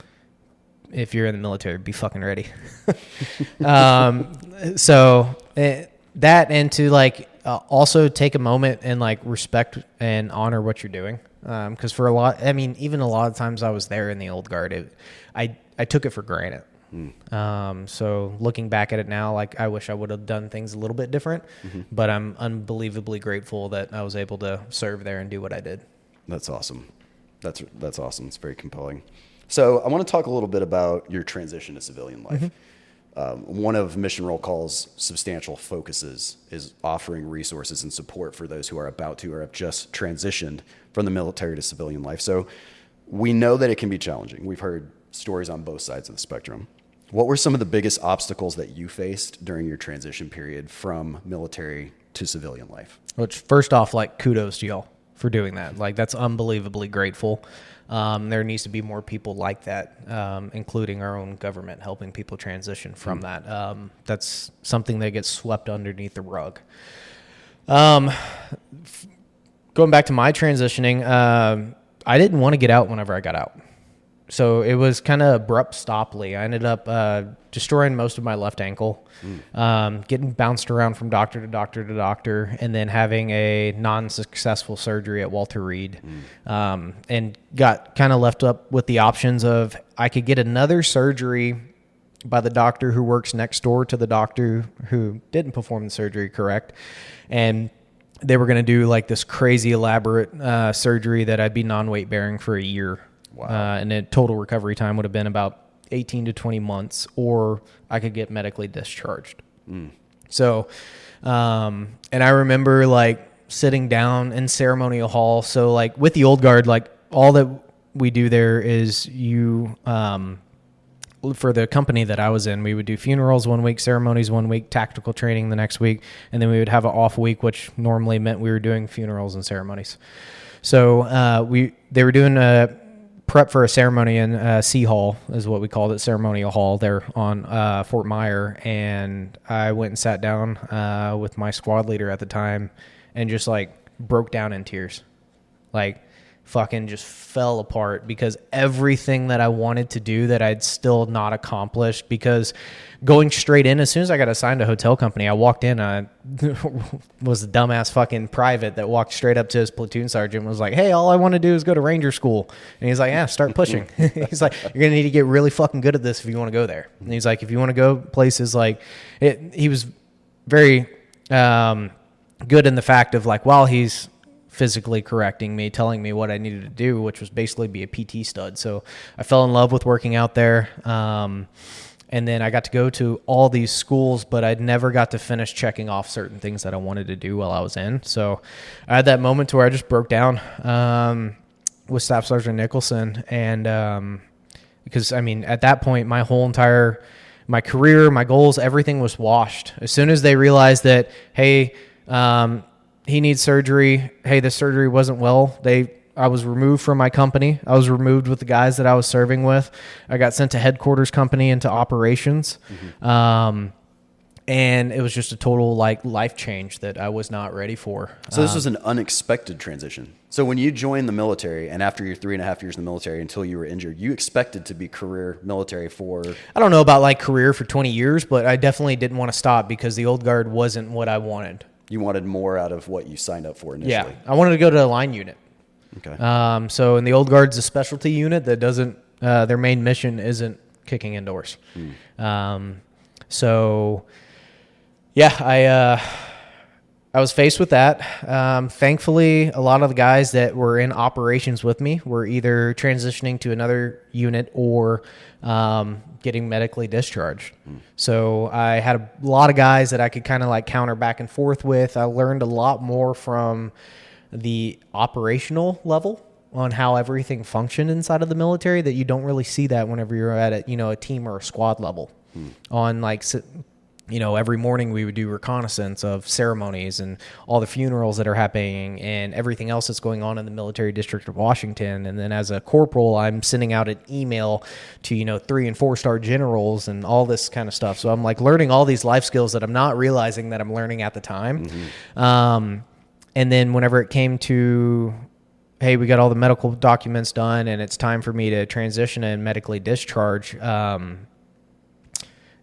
If you're in the military, be fucking ready. That, and to, like, also take a moment and, like, respect and honor what you're doing. Because for even a lot of times I was there in the old guard, I took it for granted. So looking back at it now, like I wish I would have done things a little bit different, but I'm unbelievably grateful that I was able to serve there and do what I did. That's awesome. That's awesome. It's very compelling. So I want to talk a little bit about your transition to civilian life. One of Mission Roll Call's substantial focuses is offering resources and support for those who are about to or have just transitioned from the military to civilian life. So we know that it can be challenging. We've heard stories on both sides of the spectrum. What were some of the biggest obstacles that you faced during your transition period from military to civilian life? Which, first off, like, kudos to y'all for doing that. Like, that's unbelievably grateful. There needs to be more people like that, including our own government, helping people transition from that. That's something that gets swept underneath the rug. Going back to my transitioning, I didn't want to get out whenever I got out. So it was kind of abrupt stoply. I ended up destroying most of my left ankle, getting bounced around from doctor to doctor to doctor, and then having a non-successful surgery at Walter Reed, and got kind of left up with the options of I could get another surgery by the doctor who works next door to the doctor who didn't perform the surgery correct, and they were going to do like this crazy elaborate surgery that I'd be non-weight bearing for a year. Wow. And the total recovery time would have been about 18 to 20 months, or I could get medically discharged. So, and I remember like sitting down in ceremonial hall. So like with the old guard, like all that we do there is for the company that I was in, we would do funerals 1 week, ceremonies 1 week, tactical training the next week. And then we would have an off week, which normally meant we were doing funerals and ceremonies. So, they were doing prep for a ceremony in C Hall is what we called it, ceremonial hall there on Fort Myer. And I went and sat down with my squad leader at the time and just like broke down in tears. Like fucking just fell apart because everything that I wanted to do that I'd still not accomplished, because going straight in, as soon as I got assigned to a hotel company, I walked in, I was a dumbass fucking private that walked straight up to his platoon sergeant and was like, hey, all I want to do is go to Ranger school. And he's like, yeah, start pushing. He's like, you're going to need to get really fucking good at this if you want to go there. And he's like, if you want to go places like it, he was very good in the fact of like, while he's physically correcting me, telling me what I needed to do, which was basically be a PT stud. So I fell in love with working out there. And then I got to go to all these schools, but I'd never got to finish checking off certain things that I wanted to do while I was in. So I had that moment to where I just broke down with Staff Sergeant Nicholson. And because, I mean, at that point, my career, my goals, everything was washed. As soon as they realized that, hey, he needs surgery. Hey, this surgery wasn't well. I was removed from my company. I was removed with the guys that I was serving with. I got sent to headquarters company into operations. And it was just a total like life change that I was not ready for. So this was an unexpected transition. So when you joined the military, and after your 3.5 years in the military until you were injured, you expected to be career military for... I don't know about like career for 20 years, but I definitely didn't want to stop because the old guard wasn't what I wanted. You wanted more out of what you signed up for initially. Yeah, I wanted to go to a line unit. Okay. So in the old guard's a specialty unit that doesn't, their main mission isn't kicking indoors. So yeah, I was faced with that. Thankfully, a lot of the guys that were in operations with me were either transitioning to another unit or getting medically discharged. So I had a lot of guys that I could kind of like counter back and forth with. I learned a lot more from the operational level on how everything functioned inside of the military that you don't really see that whenever you're at a team or a squad level. On like, every morning we would do reconnaissance of ceremonies and all the funerals that are happening and everything else that's going on in the military district of Washington. And then as a corporal, I'm sending out an email to, 3- and 4-star generals and all this kind of stuff. So I'm like learning all these life skills that I'm not realizing that I'm learning at the time. And then whenever it came to, hey, we got all the medical documents done and it's time for me to transition and medically discharge,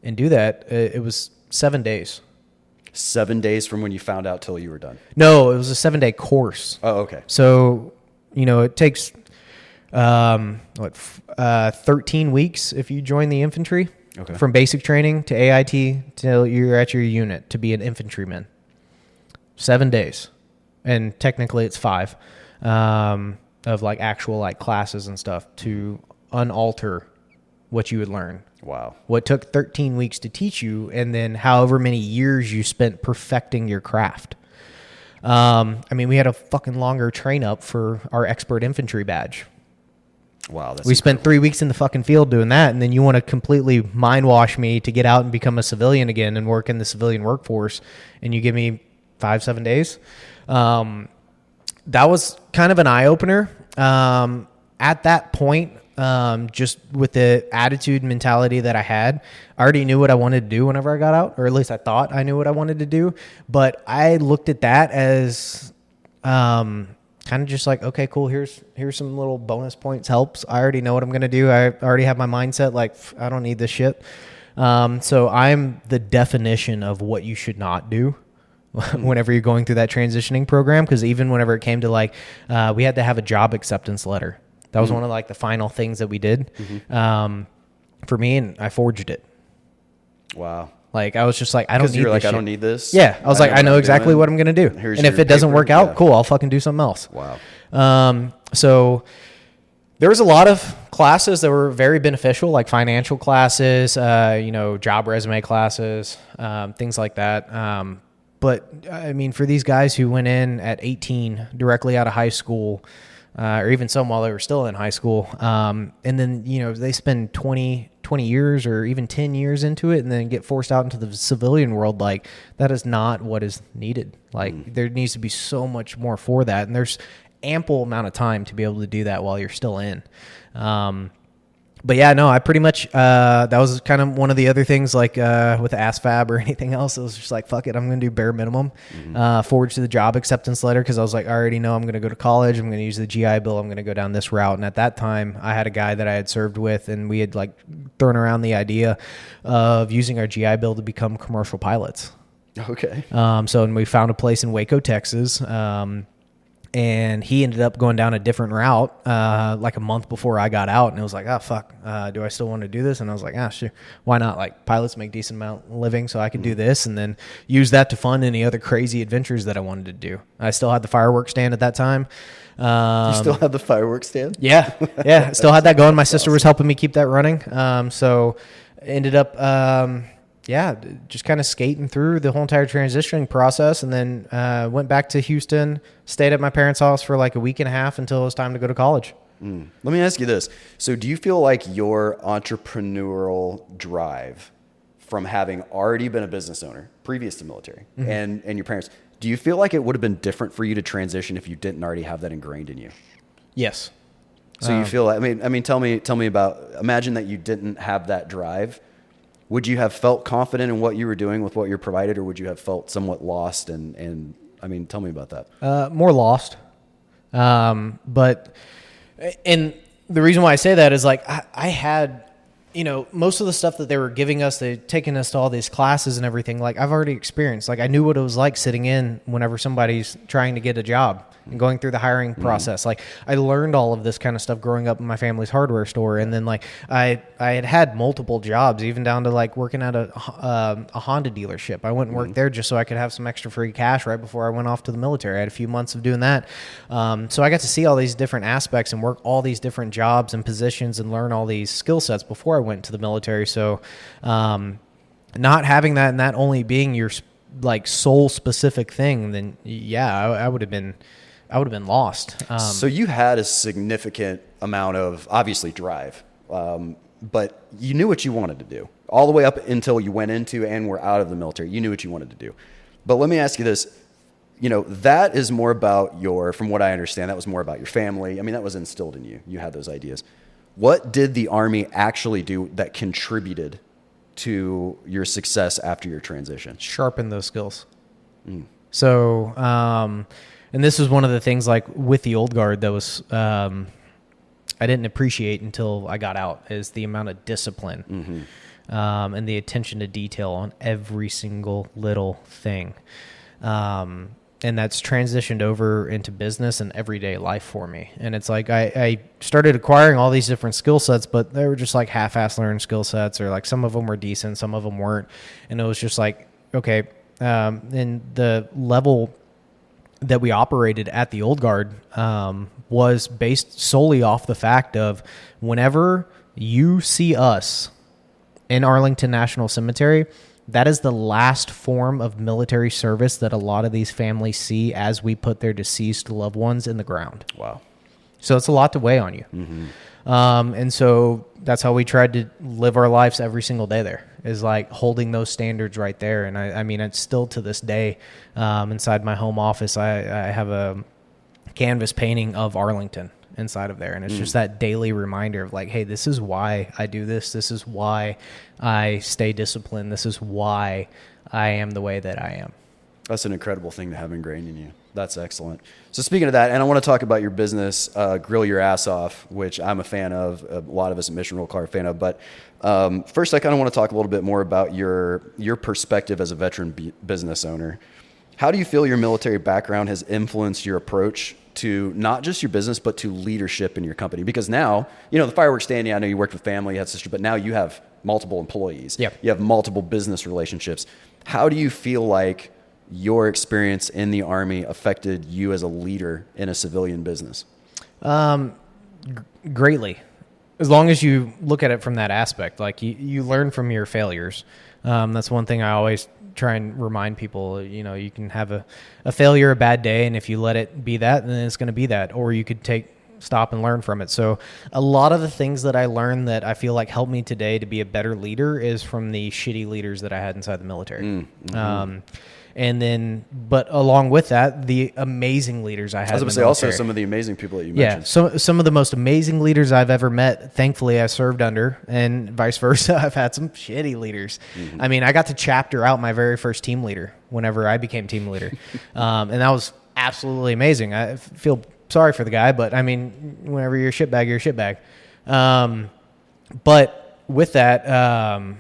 and do that, it was 7 days. 7 days from when you found out till you were done? No, it was a 7-day course. Oh, okay. So, it takes 13 weeks if you join the infantry. Okay. From basic training to AIT till you're at your unit to be an infantryman. 7 days. And technically it's 5 of like actual like classes and stuff to unalter what you would learn. Wow. What took 13 weeks to teach you, and then however many years you spent perfecting your craft. I mean, we had a fucking longer train up for our expert infantry badge. Wow. We spent 3 weeks in the fucking field doing that, and then you want to completely mind wash me to get out and become a civilian again and work in the civilian workforce, and you give me 5-7 days. That was kind of an eye opener. At that point, just with the attitude and mentality that I had, I already knew what I wanted to do whenever I got out, or at least I thought I knew what I wanted to do. But I looked at that as kind of just like, okay, cool. Here's some little bonus points, helps. I already know what I'm going to do. I already have my mindset. Like, I don't need this shit. So I'm the definition of what you should not do whenever you're going through that transitioning program. Because even whenever it came to like, we had to have a job acceptance letter. That was one of like the final things that we did for me, and I forged it. Wow. Like, I was just like, I don't need you're this like, shit. I don't need this. Yeah. I was like, I know exactly what I'm going to do. And if it doesn't work out, cool, I'll fucking do something else. Wow. So there was a lot of classes that were very beneficial, like financial classes, job resume classes, things like that. But I mean, for these guys who went in at 18 directly out of high school, or even some while they were still in high school, and then, they spend 20 years or even 10 years into it and then get forced out into the civilian world, like, that is not what is needed. Like, there needs to be so much more for that, and there's ample amount of time to be able to do that while you're still in. But yeah, no, I pretty much, that was kind of one of the other things, like with ASFAB or anything else. It was just like, fuck it, I'm going to do bare minimum. Forward to the job acceptance letter, because I was like, I already know I'm going to go to college. I'm going to use the GI Bill. I'm going to go down this route. And at that time, I had a guy that I had served with, and we had like thrown around the idea of using our GI Bill to become commercial pilots. Okay. And we found a place in Waco, Texas. And he ended up going down a different route like a month before I got out. And it was like, oh, fuck, do I still want to do this? And I was like, sure. Why not? Like, pilots make decent amount of living, so I could do this and then use that to fund any other crazy adventures that I wanted to do. I still had the fireworks stand at that time. You still had the fireworks stand? Yeah. Yeah. Still had that going. My sister was helping me keep that running. So ended up... just kind of skating through the whole entire transitioning process, and then went back to Houston, stayed at my parents' house for like a week and a half until it was time to go to college. Let me ask you this. So do you feel like your entrepreneurial drive from having already been a business owner previous to military and your parents, do you feel like it would have been different for you to transition if you didn't already have that ingrained in you? Yes. So you feel like, I mean, tell me about, imagine that you didn't have that drive. Would you have felt confident in what you were doing with what you're provided, or would you have felt somewhat lost? And I mean, tell me about that. More lost. But the reason why I say that is like, I had, most of the stuff that they were giving us, they'd taken us to all these classes and everything. Like, I've already experienced, like, I knew what it was like sitting in whenever somebody's trying to get a job and going through the hiring process. Like, I learned all of this kind of stuff growing up in my family's hardware store. And then like, I had multiple jobs, even down to like working at a Honda dealership. I went and worked there just so I could have some extra free cash right before I went off to the military. I had a few months of doing that. So I got to see all these different aspects and work all these different jobs and positions and learn all these skill sets before I went to the military. So, not having that and that only being your like sole specific thing, then yeah, I would have been lost. So you had a significant amount of, obviously, drive, but you knew what you wanted to do all the way up until you went into and were out of the military. You knew what you wanted to do. But let me ask you this. That is more about from what I understand, that was more about your family. I mean, that was instilled in you. You had those ideas. What did the Army actually do that contributed to your success after your transition? Sharpen those skills. So, and this was one of the things, like with the old guard, that was I didn't appreciate until I got out, is the amount of discipline and the attention to detail on every single little thing. and that's transitioned over into business and everyday life for me. And it's like I started acquiring all these different skill sets, but they were just like half-ass learned skill sets, or like some of them were decent, some of them weren't. And it was just like, okay, and the level that we operated at the Old Guard was based solely off the fact of whenever you see us in Arlington National Cemetery, that is the last form of military service that a lot of these families see as we put their deceased loved ones in the ground. Wow. So it's a lot to weigh on you. And so that's how we tried to live our lives every single day there, is like holding those standards right there. And I mean, it's still to this day, inside my home office, I have a canvas painting of Arlington inside of there. And it's just that daily reminder of like, hey, this is why I do this. This is why I stay disciplined. This is why I am the way that I am. That's an incredible thing to have ingrained in you. That's excellent. So speaking of that, and I want to talk about your business, Grill Your Ass Off, which I'm a fan of. A lot of us at Mission Roll Car are a fan of. But first, I kind of want to talk a little bit more about your perspective as a veteran business owner. How do you feel your military background has influenced your approach to not just your business, but to leadership in your company? Because now, the fireworks stand, I know you worked with family, you had sister, but now you have multiple employees. Yep. You have multiple business relationships. How do you feel like your experience in the Army affected you as a leader in a civilian business? Greatly. As long as you look at it from that aspect, like you learn from your failures. That's one thing I always try and remind people. You can have a failure, a bad day, and if you let it be that, then it's going to be that. Or you could stop and learn from it. So a lot of the things that I learned that I feel like helped me today to be a better leader is from the shitty leaders that I had inside the military. But along with that, the amazing leaders I had. I was going to say also some of the amazing people that you mentioned. Yeah, some of the most amazing leaders I've ever met, thankfully I served under, and vice versa. I've had some shitty leaders. I mean, I got to chapter out my very first team leader whenever I became team leader. And that was absolutely amazing. I feel sorry for the guy, but I mean, whenever you're a shitbag, you're a shitbag. But with that,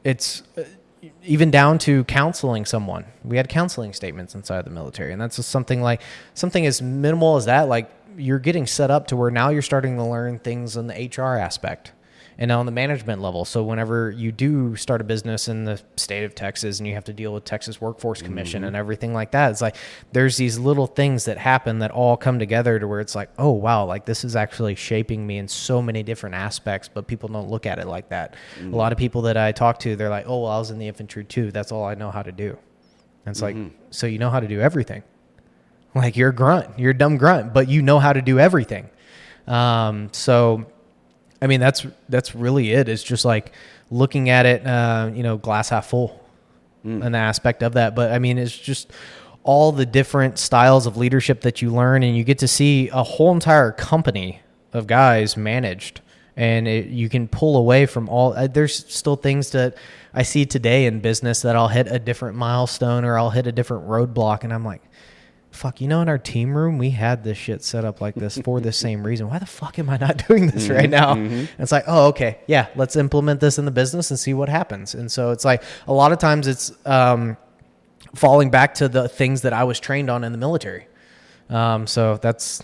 it's even down to counseling someone. We had counseling statements inside the military, and that's just something as minimal as that. Like, you're getting set up to where now you're starting to learn things in the HR aspect and on the management level. So whenever you do start a business in the state of Texas and you have to deal with Texas Workforce Commission and everything like that, it's like there's these little things that happen that all come together to where it's like, oh, wow, like this is actually shaping me in so many different aspects, but people don't look at it like that. A lot of people that I talk to, they're like, oh, well, I was in the infantry too. That's all I know how to do. And it's like, so you know how to do everything. Like, you're a grunt. You're a dumb grunt, but you know how to do everything. So I mean, that's really it. It's just like looking at it, glass half full, an aspect of that. But I mean, it's just all the different styles of leadership that you learn, and you get to see a whole entire company of guys managed, and you can pull away from all. There's still things that I see today in business that I'll hit a different milestone or I'll hit a different roadblock, and I'm like, fuck, in our team room, we had this shit set up like this for the same reason. Why the fuck am I not doing this right now? And it's like, oh, okay, yeah, let's implement this in the business and see what happens. And so it's like a lot of times it's falling back to the things that I was trained on in the military. So that's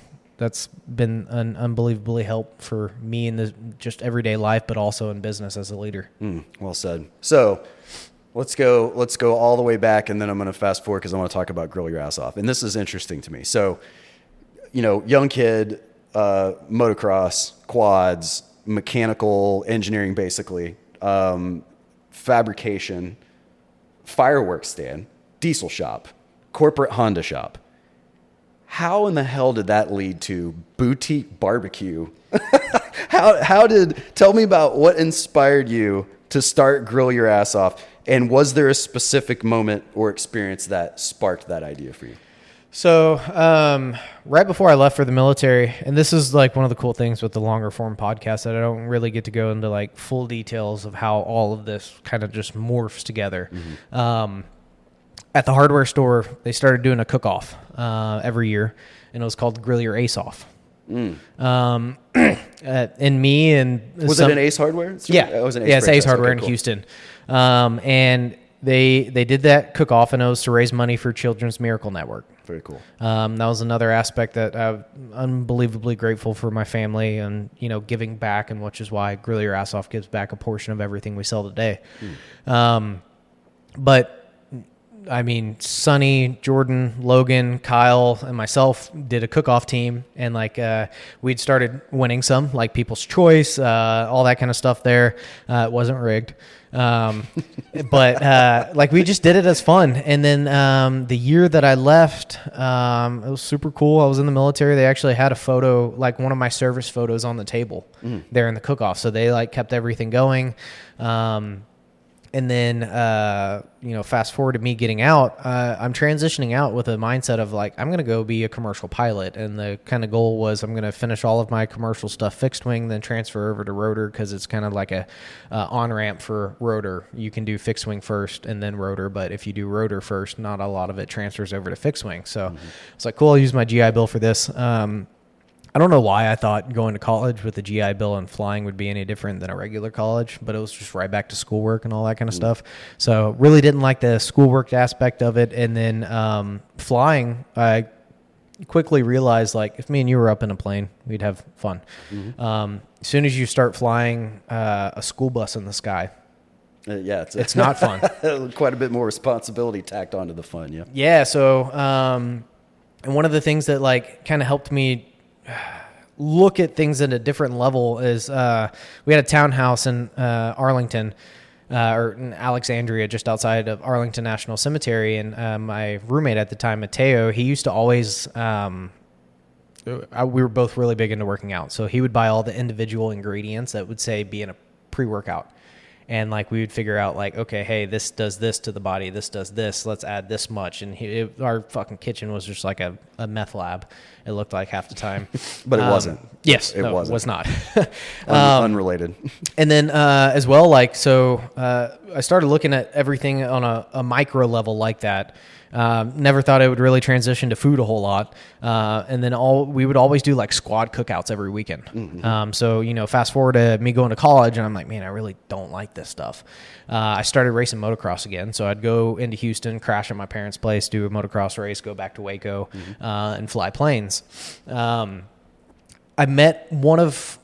been an unbelievably help for me in the just everyday life, but also in business as a leader. Well said. So Let's go all the way back, and then I'm going to fast forward because I want to talk about Grill Your Ass Off. And this is interesting to me. So, young kid, motocross, quads, mechanical engineering, basically, fabrication, fireworks stand, diesel shop, corporate Honda shop. How in the hell did that lead to boutique barbecue? Tell me about what inspired you to start Grill Your Ass Off, and was there a specific moment or experience that sparked that idea for you? So right before I left for the military, and this is like one of the cool things with the longer form podcast that I don't really get to go into like full details of how all of this kind of just morphs together. At the hardware store, they started doing a cook-off every year, and it was called Grill Your Ace Off. And me and was it an Ace Hardware? Yeah, it was an Ace. Yeah, it's Ace Hardware in Houston. And they did that cook-off, and it was to raise money for Children's Miracle Network. Very cool. That was another aspect that I'm unbelievably grateful for my family and, giving back, and which is why Grill Your Ass Off gives back a portion of everything we sell today. But I mean, Sonny, Jordan, Logan, Kyle, and myself did a cook-off team, and we'd started winning some, like People's Choice, all that kind of stuff there. It wasn't rigged. But we just did it as fun. And then the year that I left, it was super cool. I was in the military. They actually had a photo, like one of my service photos on the table there in the cook-off. So they kept everything going. And then, fast forward to me getting out, I'm transitioning out with a mindset of I'm going to go be a commercial pilot. And the kind of goal was I'm going to finish all of my commercial stuff fixed wing, then transfer over to rotor, because it's kind of like a on-ramp for rotor. You can do fixed wing first and then rotor. But if you do rotor first, not a lot of it transfers over to fixed wing. So it's cool, I'll use my GI Bill for this. I don't know why I thought going to college with the GI Bill and flying would be any different than a regular college, but it was just right back to schoolwork and all that kind of stuff. So really didn't like the schoolwork aspect of it. And then flying, I quickly realized if me and you were up in a plane, we'd have fun. As soon as you start flying a school bus in the sky, it's not fun. Quite a bit more responsibility tacked onto the fun. Yeah. Yeah. So, and one of the things that kind of helped me look at things at a different level is we had a townhouse in Arlington, or in Alexandria, just outside of Arlington National Cemetery. And my roommate at the time, Mateo, he used to always, we were both really big into working out. So he would buy all the individual ingredients that would say be in a pre-workout. And we would figure out okay, hey, this does this to the body. This does this. Let's add this much. And our fucking kitchen was just like a meth lab. It looked like half the time. But it wasn't. Yes. It wasn't. It was not. Unrelated. And then as well, I started looking at everything on a micro level like that. Never thought it would really transition to food a whole lot. And then we would always do squad cookouts every weekend. So, fast forward to me going to college, and I'm like, man, I really don't like this stuff. I started racing motocross again. So I'd go into Houston, crash at my parents' place, do a motocross race, go back to Waco, and fly planes. I met one of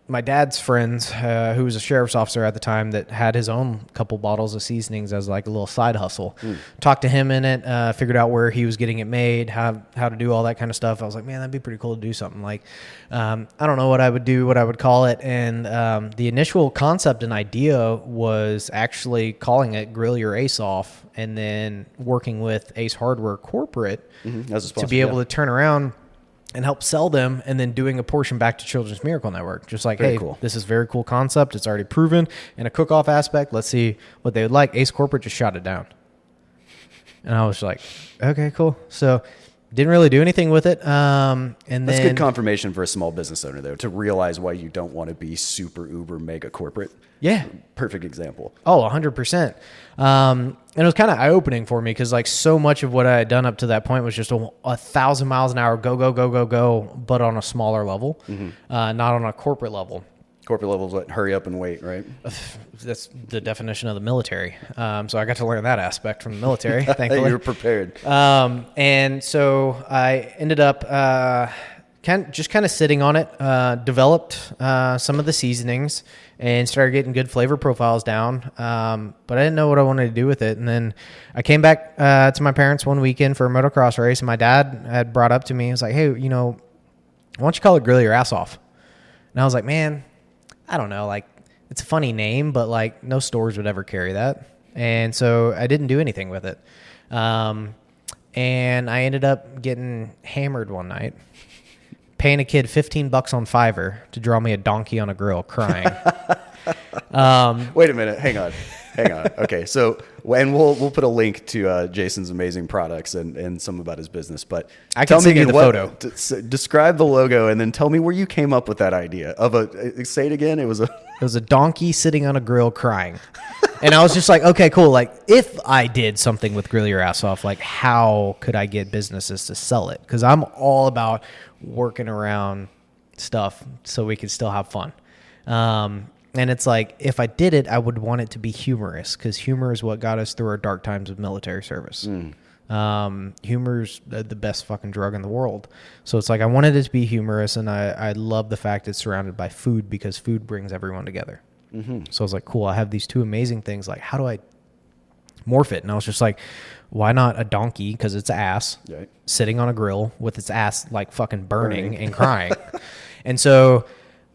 my dad's friends, who was a sheriff's officer at the time, that had his own couple bottles of seasonings as a little side hustle. Talked to him in it, figured out where he was getting it made, how to do all that kind of stuff. I was like, man, that'd be pretty cool to do something I don't know what I would do, what I would call it. And the initial concept and idea was actually calling it Grill Your Ace Off, and then working with Ace Hardware Corporate to be able to turn around and help sell them, and then doing a portion back to Children's Miracle Network. Just hey, cool. This is a very cool concept. It's already proven in a cook-off aspect. Let's see what they would like. Ace Corporate just shot it down. And I was like, okay, cool. So didn't really do anything with it. And that's good confirmation for a small business owner, though, to realize why you don't want to be super uber mega corporate. Yeah. Perfect example. Oh, 100%. And it was kind of eye-opening for me, because so much of what I had done up to that point was just 1,000 miles an hour, go, go, go, go, go, but on a smaller level, not on a corporate level. Corporate level is what? Hurry up and wait, right? That's the definition of the military. So I got to learn that aspect from the military, thankfully. You were prepared. And so I ended up kind of sitting on it, developed some of the seasonings, and started getting good flavor profiles down. But I didn't know what I wanted to do with it. And then I came back to my parents one weekend for a motocross race, and my dad had brought up to me, he was like, hey, why don't you call it Grill Your Ass Off? And I was like, man, I don't know, it's a funny name, but no stores would ever carry that. And so I didn't do anything with it. And I ended up getting hammered one night, paying a kid $15 on Fiverr to draw me a donkey on a grill crying. Wait a minute. Hang on. Okay. So, and we'll put a link to Jason's amazing products and some about his business, but I can send you the photo. Describe the logo, and then tell me where you came up with that idea of say it again. It was a donkey sitting on a grill crying. And I was just like, okay, cool. If I did something with Grill Your Ass Off, how could I get businesses to sell it? Because I'm all about working around stuff so we can still have fun. And it's like, if I did it, I would want it to be humorous, because humor is what got us through our dark times of military service. Humor's the best fucking drug in the world. So it's like, I wanted it to be humorous, and I love the fact it's surrounded by food, because food brings everyone together. So I was like, cool, I have these two amazing things. Like, how do I morph it? And I was just like, why not a donkey? Because it's ass sitting on a grill with its ass like fucking burning and crying. And so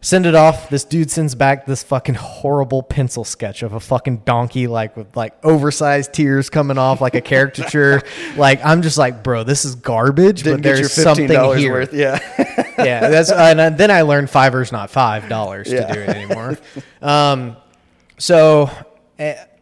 send it off. This dude sends back this fucking horrible pencil sketch of a fucking donkey, like with like oversized tears coming off, like a caricature. Like, I'm just like, bro, this is garbage. Didn't but there's something here. Worth, yeah. That's and then I learned $5's not $5 to do it anymore. So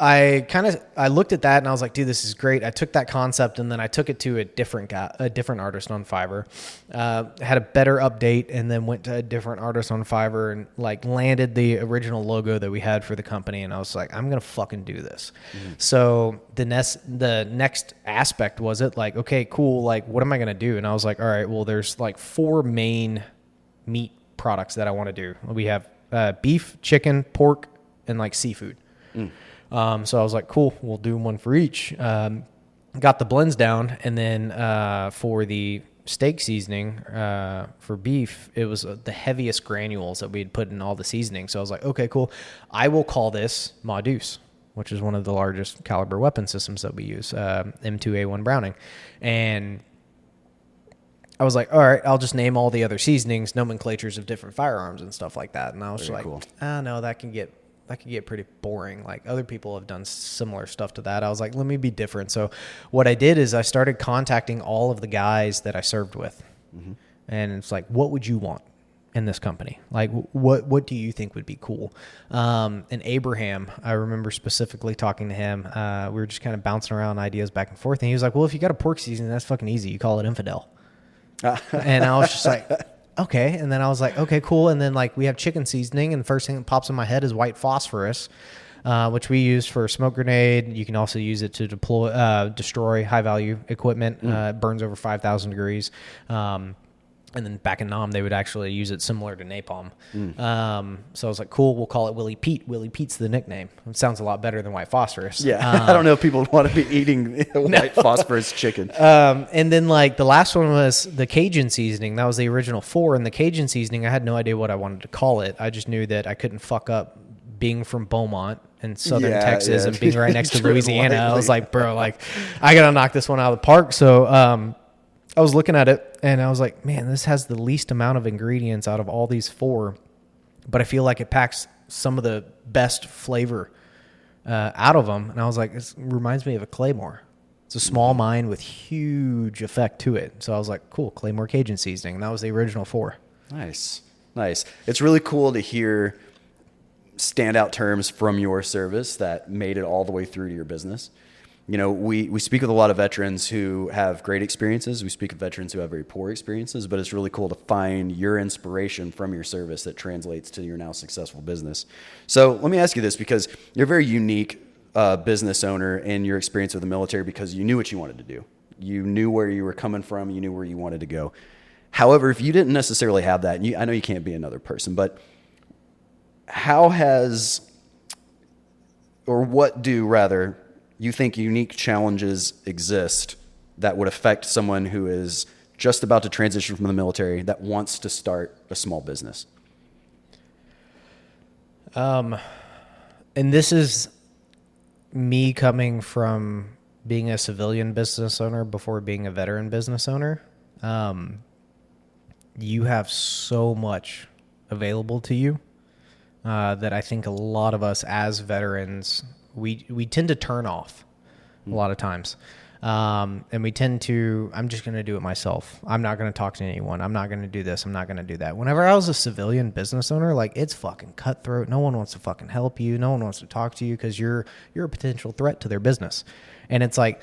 I looked at that and I was like, dude, this is great. I took that concept and then I took it to a different artist on Fiverr, had a better update, and then went to a different artist on Fiverr and like landed the original logo that we had for the company. And I was like, I'm going to fucking do this. So the next aspect was it like, okay, cool. Like, what am I going to do? And I was like, all right, well, there's like 4 main meat products that I want to do. We have beef, chicken, pork, and like seafood. So I was like, cool, we'll do one for each. Got the blends down, and then for the steak seasoning for beef, it was the heaviest granules that we had put in all the seasoning. So I was like, okay, cool. I will call this Ma Deuce, which is one of the largest caliber weapon systems that we use, M2A1 Browning. And I was like, all right, I'll just name all the other seasonings, nomenclatures of different firearms and stuff like that. And I was just like, cool. No, that can get pretty boring. Like, other people have done similar stuff to that. I was like, let me be different. So what I did is I started contacting all of the guys that I served with. And it's like, what would you want in this company? Like, what do you think would be cool? And Abraham, I remember specifically talking to him. We were just kind of bouncing around ideas back and forth. And he was like, well, if you got a pork seasoning, that's fucking easy. You call it Infidel. And I was just like, okay. And then I was like, okay, cool. And then like we have chicken seasoning, and the first thing that pops in my head is white phosphorus, which we use for smoke grenade. You can also use it to destroy high value equipment. It burns over 5,000 degrees. And then back in Nam, they would actually use it similar to napalm. So I was like, cool, we'll call it Willie Pete. Willie Pete's the nickname. It sounds a lot better than white phosphorus. Yeah, I don't know if people want to be eating white phosphorus chicken. And then like the last one was the Cajun seasoning. That was the original 4. And the Cajun seasoning, I had no idea what I wanted to call it. I just knew that I couldn't fuck up being from Beaumont in southern Texas and being right next to Louisiana. I was like, bro, like I got to knock this one out of the park. So I was looking at it and I was like, man, this has the least amount of ingredients out of all these 4, but I feel like it packs some of the best flavor out of them. And I was like, this reminds me of a Claymore. It's a small mine with huge effect to it. So I was like, cool, Claymore Cajun seasoning. And that was the original 4. Nice. It's really cool to hear standout terms from your service that made it all the way through to your business. You know, we speak with a lot of veterans who have great experiences. We speak with veterans who have very poor experiences, but it's really cool to find your inspiration from your service that translates to your now successful business. So let me ask you this, because you're a very unique business owner in your experience with the military, because you knew what you wanted to do. You knew where you were coming from. You knew where you wanted to go. However, if you didn't necessarily have that, and I know you can't be another person, but what do you think unique challenges exist that would affect someone who is just about to transition from the military that wants to start a small business? And this is me coming from being a civilian business owner before being a veteran business owner. You have so much available to you that I think a lot of us as veterans, we tend to turn off a lot of times. And we tend to, I'm just going to do it myself. I'm not going to talk to anyone. I'm not going to do this. I'm not going to do that. Whenever I was a civilian business owner, like, it's fucking cutthroat. No one wants to fucking help you. No one wants to talk to you because you're a potential threat to their business. And it's like,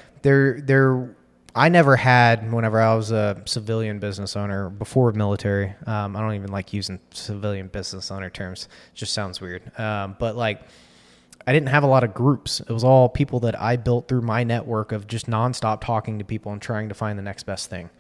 I never had, whenever I was a civilian business owner before military, I don't even like using civilian business owner terms. It just sounds weird. But like, I didn't have a lot of groups. It was all people that I built through my network of just nonstop talking to people and trying to find the next best thing.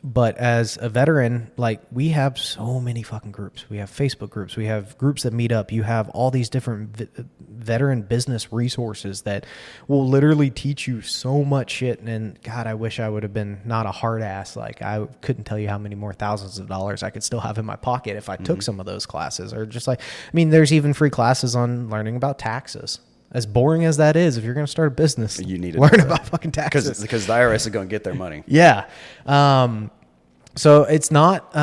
But as a veteran, like, we have so many fucking groups. We have Facebook groups. We have groups that meet up. You have all these different veteran business resources that will literally teach you so much shit. And God, I wish I would have been not a hard ass. Like, I couldn't tell you how many more thousands of dollars I could still have in my pocket if I took some of those classes. Or just like, I mean, there's even free classes on learning about taxes. As boring as that is, if you're going to start a business, you need to learn about fucking taxes. Because the IRS is going to get their money. Yeah. So it's not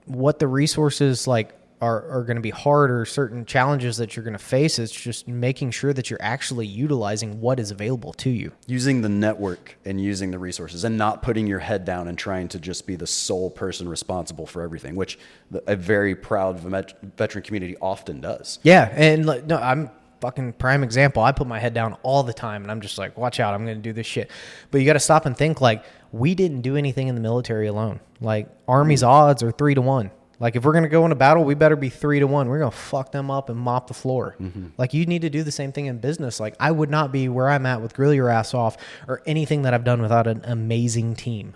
what the resources like are going to be hard, or certain challenges that you're going to face. It's just making sure that you're actually utilizing what is available to you. Using the network and using the resources, and not putting your head down and trying to just be the sole person responsible for everything, which a very proud veteran community often does. Yeah. And no, I'm fucking prime example. I put my head down all the time, and I'm just like, watch out, I'm going to do this shit. But you got to stop and think, like, we didn't do anything in the military alone. Like, Army's odds are 3-1. Like, if we're going to go into battle, we better be 3-1. We're going to fuck them up and mop the floor. Like, you need to do the same thing in business. Like, I would not be where I'm at with Grill Your Ass Off or anything that I've done without an amazing team.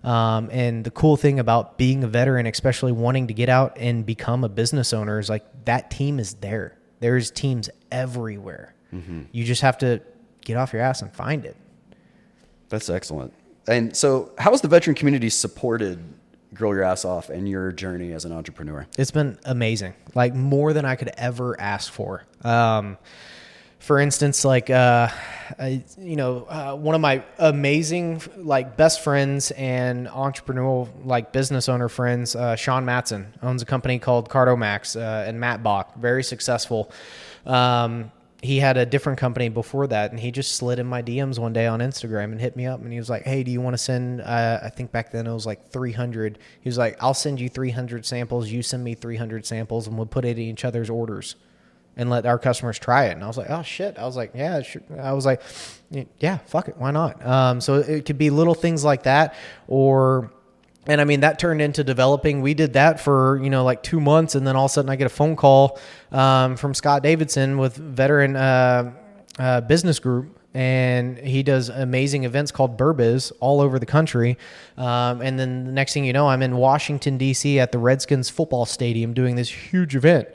And the cool thing about being a veteran, especially wanting to get out and become a business owner, is like, that team is there. There's teams everywhere. You just have to get off your ass and find it. That's excellent. And so how has the veteran community supported Grill Your Ass Off and your journey as an entrepreneur? It's been amazing. Like, more than I could ever ask for. For instance, like, one of my amazing, like, best friends and entrepreneurial, like, business owner friends, Sean Matson, owns a company called Cardomax and Matt Bach, very successful. He had a different company before that, and he just slid in my DMs one day on Instagram and hit me up, and he was like, hey, do you want to send, I think back then it was like 300. He was like, I'll send you 300 samples. You send me 300 samples, and we'll put it in each other's orders and let our customers try it. And I was like, oh shit. I was like, yeah, sure. I was like, yeah, fuck it. Why not? So it could be little things like that, and I mean, that turned into developing. We did that for, like 2 months. And then all of a sudden I get a phone call from Scott Davidson with Veteran Business Group. And he does amazing events called Burbiz all over the country. And then the next thing you know, I'm in Washington, D.C. at the Redskins football stadium doing this huge event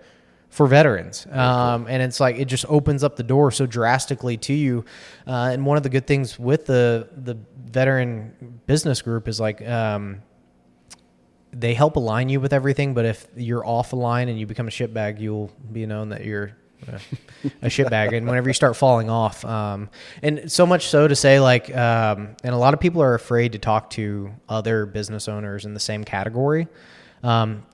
for veterans. And it's like, it just opens up the door so drastically to you. And one of the good things with the Veteran Business Group is like, they help align you with everything, but if you're off a line and you become a shitbag, you'll be known that you're a shitbag. And whenever you start falling off, and so much so to say, like, and a lot of people are afraid to talk to other business owners in the same category.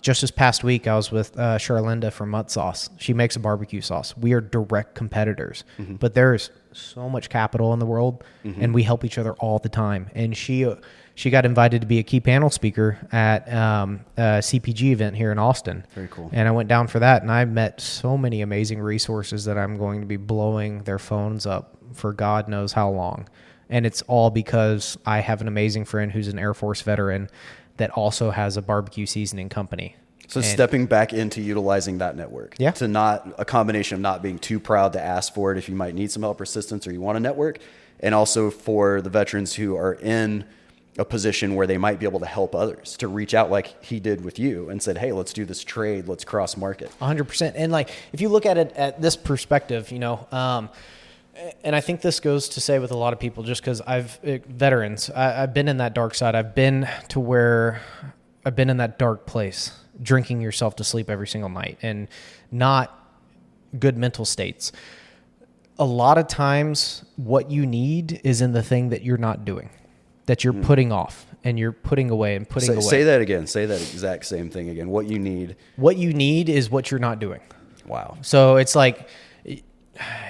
Just this past week, I was with Charlinda from Mutt Sauce. She makes a barbecue sauce. We are direct competitors, but there's so much capital in the world, and we help each other all the time. And she got invited to be a key panel speaker at a CPG event here in Austin. Very cool. And I went down for that, and I met so many amazing resources that I'm going to be blowing their phones up for God knows how long. And it's all because I have an amazing friend who's an Air Force veteran that also has a barbecue seasoning company. So stepping back into utilizing that network. Yeah. To not, a combination of not being too proud to ask for it if you might need some help or assistance or you want a network, and also for the veterans who are in a position where they might be able to help others, to reach out like he did with you and said, hey, let's do this trade, let's cross market. 100%. And like, if you look at it at this perspective, and I think this goes to say with a lot of people, just because I've been in that dark side. I've been in that dark place, drinking yourself to sleep every single night and not good mental states. A lot of times what you need is in the thing that you're not doing, that you're putting off and you're putting away and putting away. Say that again. Say that exact same thing again. What you need is what you're not doing. Wow. So it's like,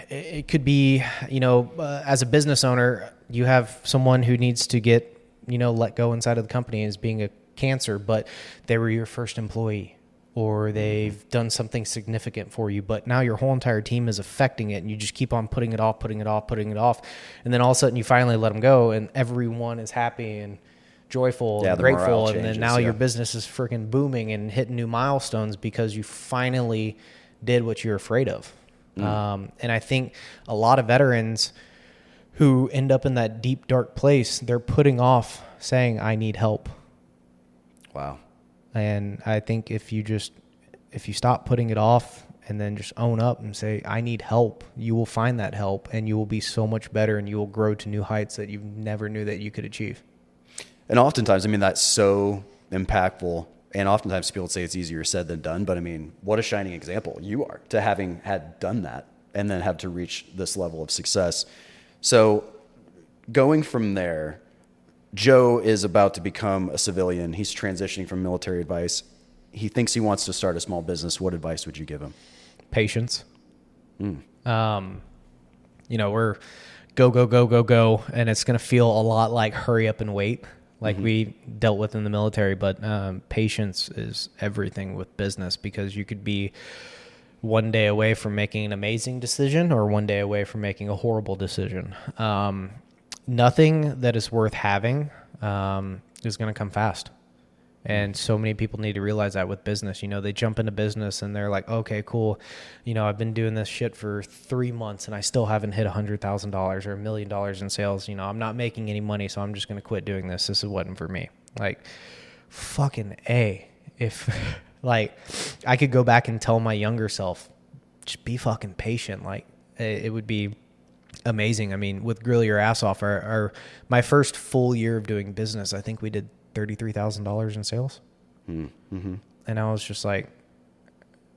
it could be, as a business owner, you have someone who needs to get, let go inside of the company as being a cancer, but they were your first employee, or they've done something significant for you, but now your whole entire team is affecting it, and you just keep on putting it off. And then all of a sudden you finally let them go, and everyone is happy and joyful and grateful. And then now your business is freaking booming and hitting new milestones because you finally did what you're afraid of. And I think a lot of veterans who end up in that deep, dark place, they're putting off saying, I need help. Wow. And I think if you stop putting it off and then just own up and say, I need help, you will find that help and you will be so much better and you will grow to new heights that you never knew that you could achieve. And oftentimes, I mean, that's so impactful. And oftentimes people say it's easier said than done. But I mean, what a shining example you are to having had done that and then have to reach this level of success. So going from there, Joe is about to become a civilian. He's transitioning from military advice. He thinks he wants to start a small business. What advice would you give him? Patience. We're go. And it's going to feel a lot like hurry up and wait, like we dealt with in the military. But patience is everything with business, because you could be one day away from making an amazing decision or one day away from making a horrible decision. Nothing that is worth having is going to come fast. And so many people need to realize that with business. They jump into business and they're like, okay, cool. I've been doing this shit for 3 months and I still haven't hit $100,000 or $1 million in sales. I'm not making any money, so I'm just going to quit doing this. This wasn't for me. Like, fucking A. If, like, I could go back and tell my younger self, just be fucking patient. Like, it would be amazing. I mean, with Grill Your Ass Off, my first full year of doing business, I think we did $33,000 in sales. Mm-hmm. And I was just like,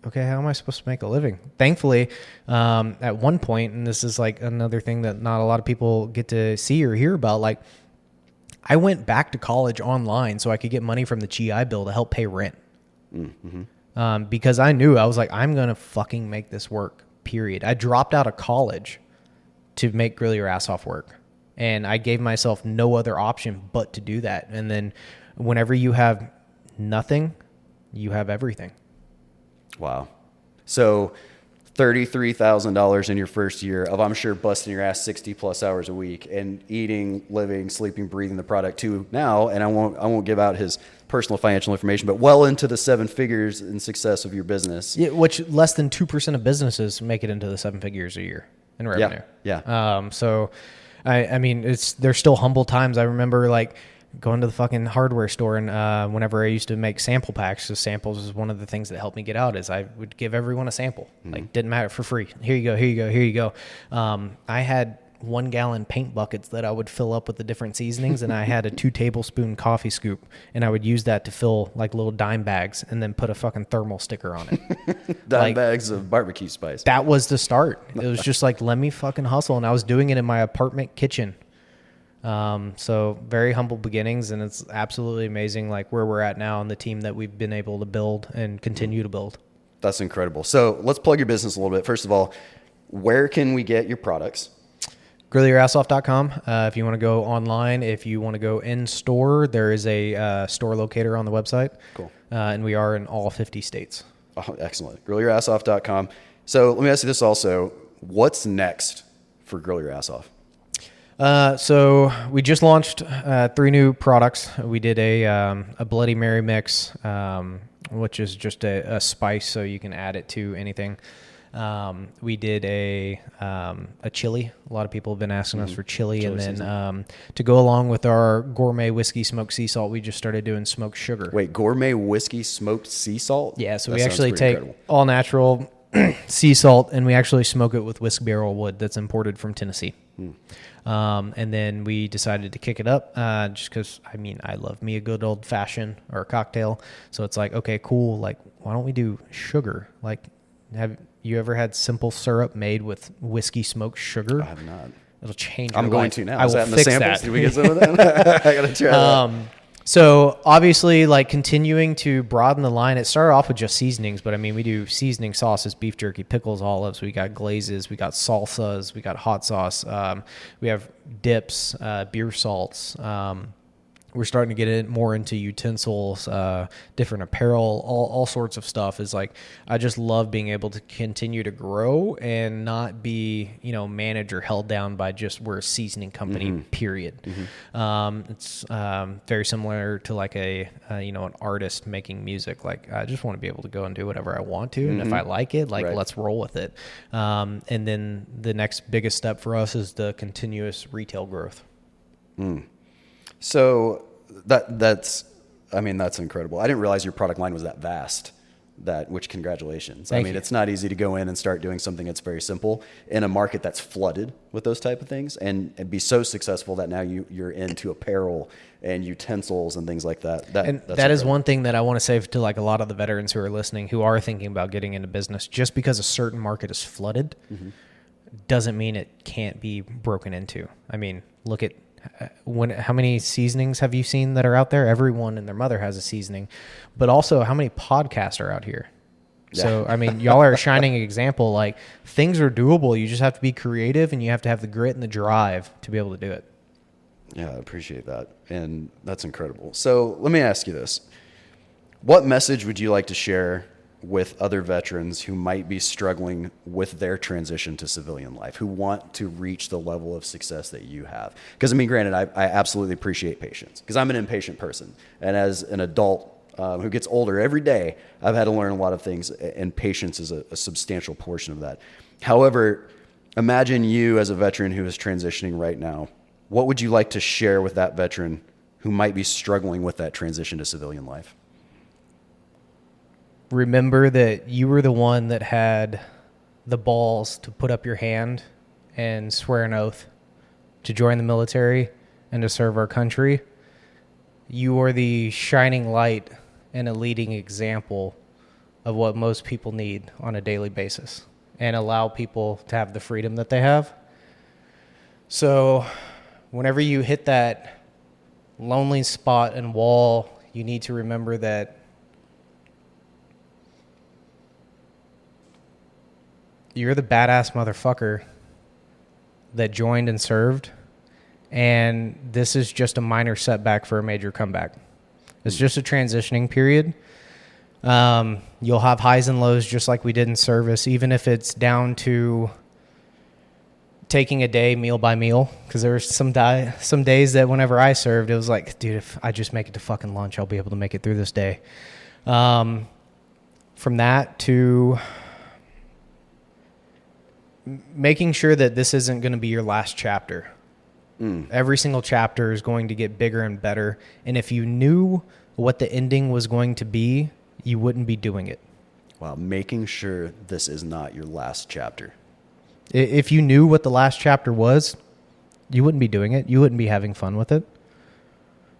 okay, how am I supposed to make a living? Thankfully, at one point, and this is like another thing that not a lot of people get to see or hear about, like, I went back to college online so I could get money from the GI Bill to help pay rent. Mm-hmm. Because I knew, I was like, I'm going to fucking make this work, period. I dropped out of college to make Grill Your Ass Off work. And I gave myself no other option but to do that. And then whenever you have nothing, you have everything. Wow. So $33,000 in your first year of, I'm sure, busting your ass 60 plus hours a week and eating, living, sleeping, breathing the product to now. And I won't give out his personal financial information, but well into the 7 figures in success of your business. Yeah, which less than 2% of businesses make it into the 7 figures a year in revenue. Yeah. So I mean, there's still humble times. I remember like going to the fucking hardware store and whenever I used to make sample packs, so samples is one of the things that helped me get out, is I would give everyone a sample. Mm-hmm. Like, didn't matter, for free. Here you go. I had 1 gallon paint buckets that I would fill up with the different seasonings, and I had a 2 tablespoon coffee scoop, and I would use that to fill like little dime bags and then put a fucking thermal sticker on it. Dime bags of barbecue spice. That was the start. It was just like, let me fucking hustle. And I was doing it in my apartment kitchen. So very humble beginnings, and it's absolutely amazing like where we're at now and the team that we've been able to build and continue to build. That's incredible. So let's plug your business a little bit. First of all, where can we get your products? GrillYourAssOff.com. If you want to go online, if you want to go in store, there is a store locator on the website. Cool. And we are in all 50 states. Oh, excellent. GrillYourAssOff.com. So let me ask you this also. What's next for Grill Your Ass Off? So we just launched 3 new products. We did a Bloody Mary mix, which is just a spice, so you can add it to anything. We did a chili. A lot of people have been asking us for chili, and then to go along with our gourmet whiskey smoked sea salt, we just started doing smoked sugar. Wait, gourmet whiskey smoked sea salt? Yeah, so we actually take all natural sea salt, and we actually smoke it with whisk barrel wood that's imported from Tennessee. And then we decided to kick it up just because, I mean, I love me a good old fashioned or a cocktail. So it's like, okay, cool. Like, why don't we do sugar? Like, have you ever had simple syrup made with whiskey smoked sugar? I have not. It'll change. I'm going to now. I will fix that. Did we get some of that? I gotta try that. So obviously, like, continuing to broaden the line. It started off with just seasonings, but I mean, we do seasoning sauces, beef jerky, pickles, olives. We got glazes, we got salsas, we got hot sauce. We have dips, beer salts. We're starting to get more into utensils, different apparel, all sorts of stuff. Is like, I just love being able to continue to grow and not be, managed or held down by just, we're a seasoning company, period. Mm-hmm. It's very similar to like an artist making music. Like, I just want to be able to go and do whatever I want to. And if I like it, let's roll with it. And then the next biggest step for us is the continuous retail growth. So that's I mean, that's incredible. I didn't realize your product line was that vast. Which congratulations. Thank I mean, you. it's not easy to go in and start doing something that's very simple in a market that's flooded with those type of things and be so successful that now you're into apparel and utensils and things like that. That is one thing that I want to say to like a lot of the veterans who are listening, who are thinking about getting into business. Just because a certain market is flooded doesn't mean it can't be broken into. I mean, look at how many seasonings have you seen that are out there? Everyone and their mother has a seasoning, but also how many podcasts are out here? Yeah. So, I mean, y'all are a shining example. Like, things are doable. You just have to be creative and you have to have the grit and the drive to be able to do it. Yeah, I appreciate that. And that's incredible. So let me ask you this. What message would you like to share with other veterans who might be struggling with their transition to civilian life, who want to reach the level of success that you have? Because, I mean, granted, I absolutely appreciate patience because I'm an impatient person. And as an adult who gets older every day, I've had to learn a lot of things, and patience is a substantial portion of that. However, imagine you as a veteran who is transitioning right now. What would you like to share with that veteran who might be struggling with that transition to civilian life? Remember that you were the one that had the balls to put up your hand and swear an oath to join the military and to serve our country. You are the shining light and a leading example of what most people need on a daily basis and allow people to have the freedom that they have. So whenever you hit that lonely spot and wall, you need to remember that you're the badass motherfucker that joined and served, and this is just a minor setback for a major comeback. It's just a transitioning period. You'll have highs and lows just like we did in service, even if it's down to taking a day meal by meal, because there were some days that whenever I served, it was like, dude, if I just make it to fucking lunch, I'll be able to make it through this day. From that to making sure that this isn't going to be your last chapter. Every single chapter is going to get bigger and better. And if you knew what the ending was going to be, you wouldn't be doing it. Wow. Making sure this is not your last chapter. If you knew what the last chapter was, you wouldn't be doing it. You wouldn't be having fun with it.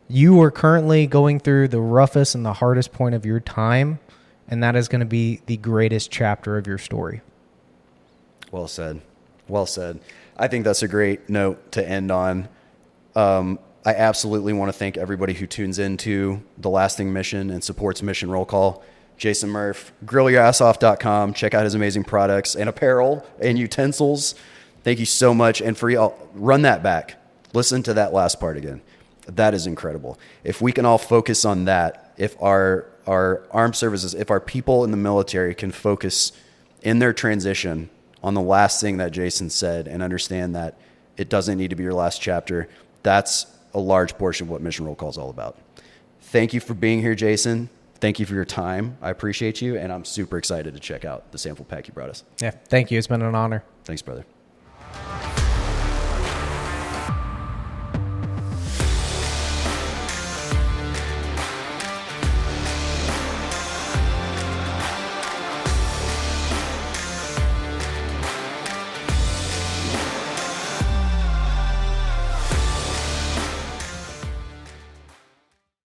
You are currently going through the roughest and the hardest point of your time, and that is going to be the greatest chapter of your story. Well said. Well said. I think that's a great note to end on. I absolutely want to thank everybody who tunes into The Lasting Mission and supports Mission Roll Call. Jason Murff, grillyourassoff.com. Check out his amazing products and apparel and utensils. Thank you so much. And for y'all, run that back. Listen to that last part again. That is incredible. If we can all focus on that, if our armed services, if our people in the military can focus in their transition on the last thing that Jason said and understand that it doesn't need to be your last chapter, that's a large portion of what Mission Roll Call is all about. Thank you for being here, Jason. Thank you for your time. I appreciate you, and I'm super excited to check out the sample pack you brought us. Yeah, thank you. It's been an honor. Thanks, brother.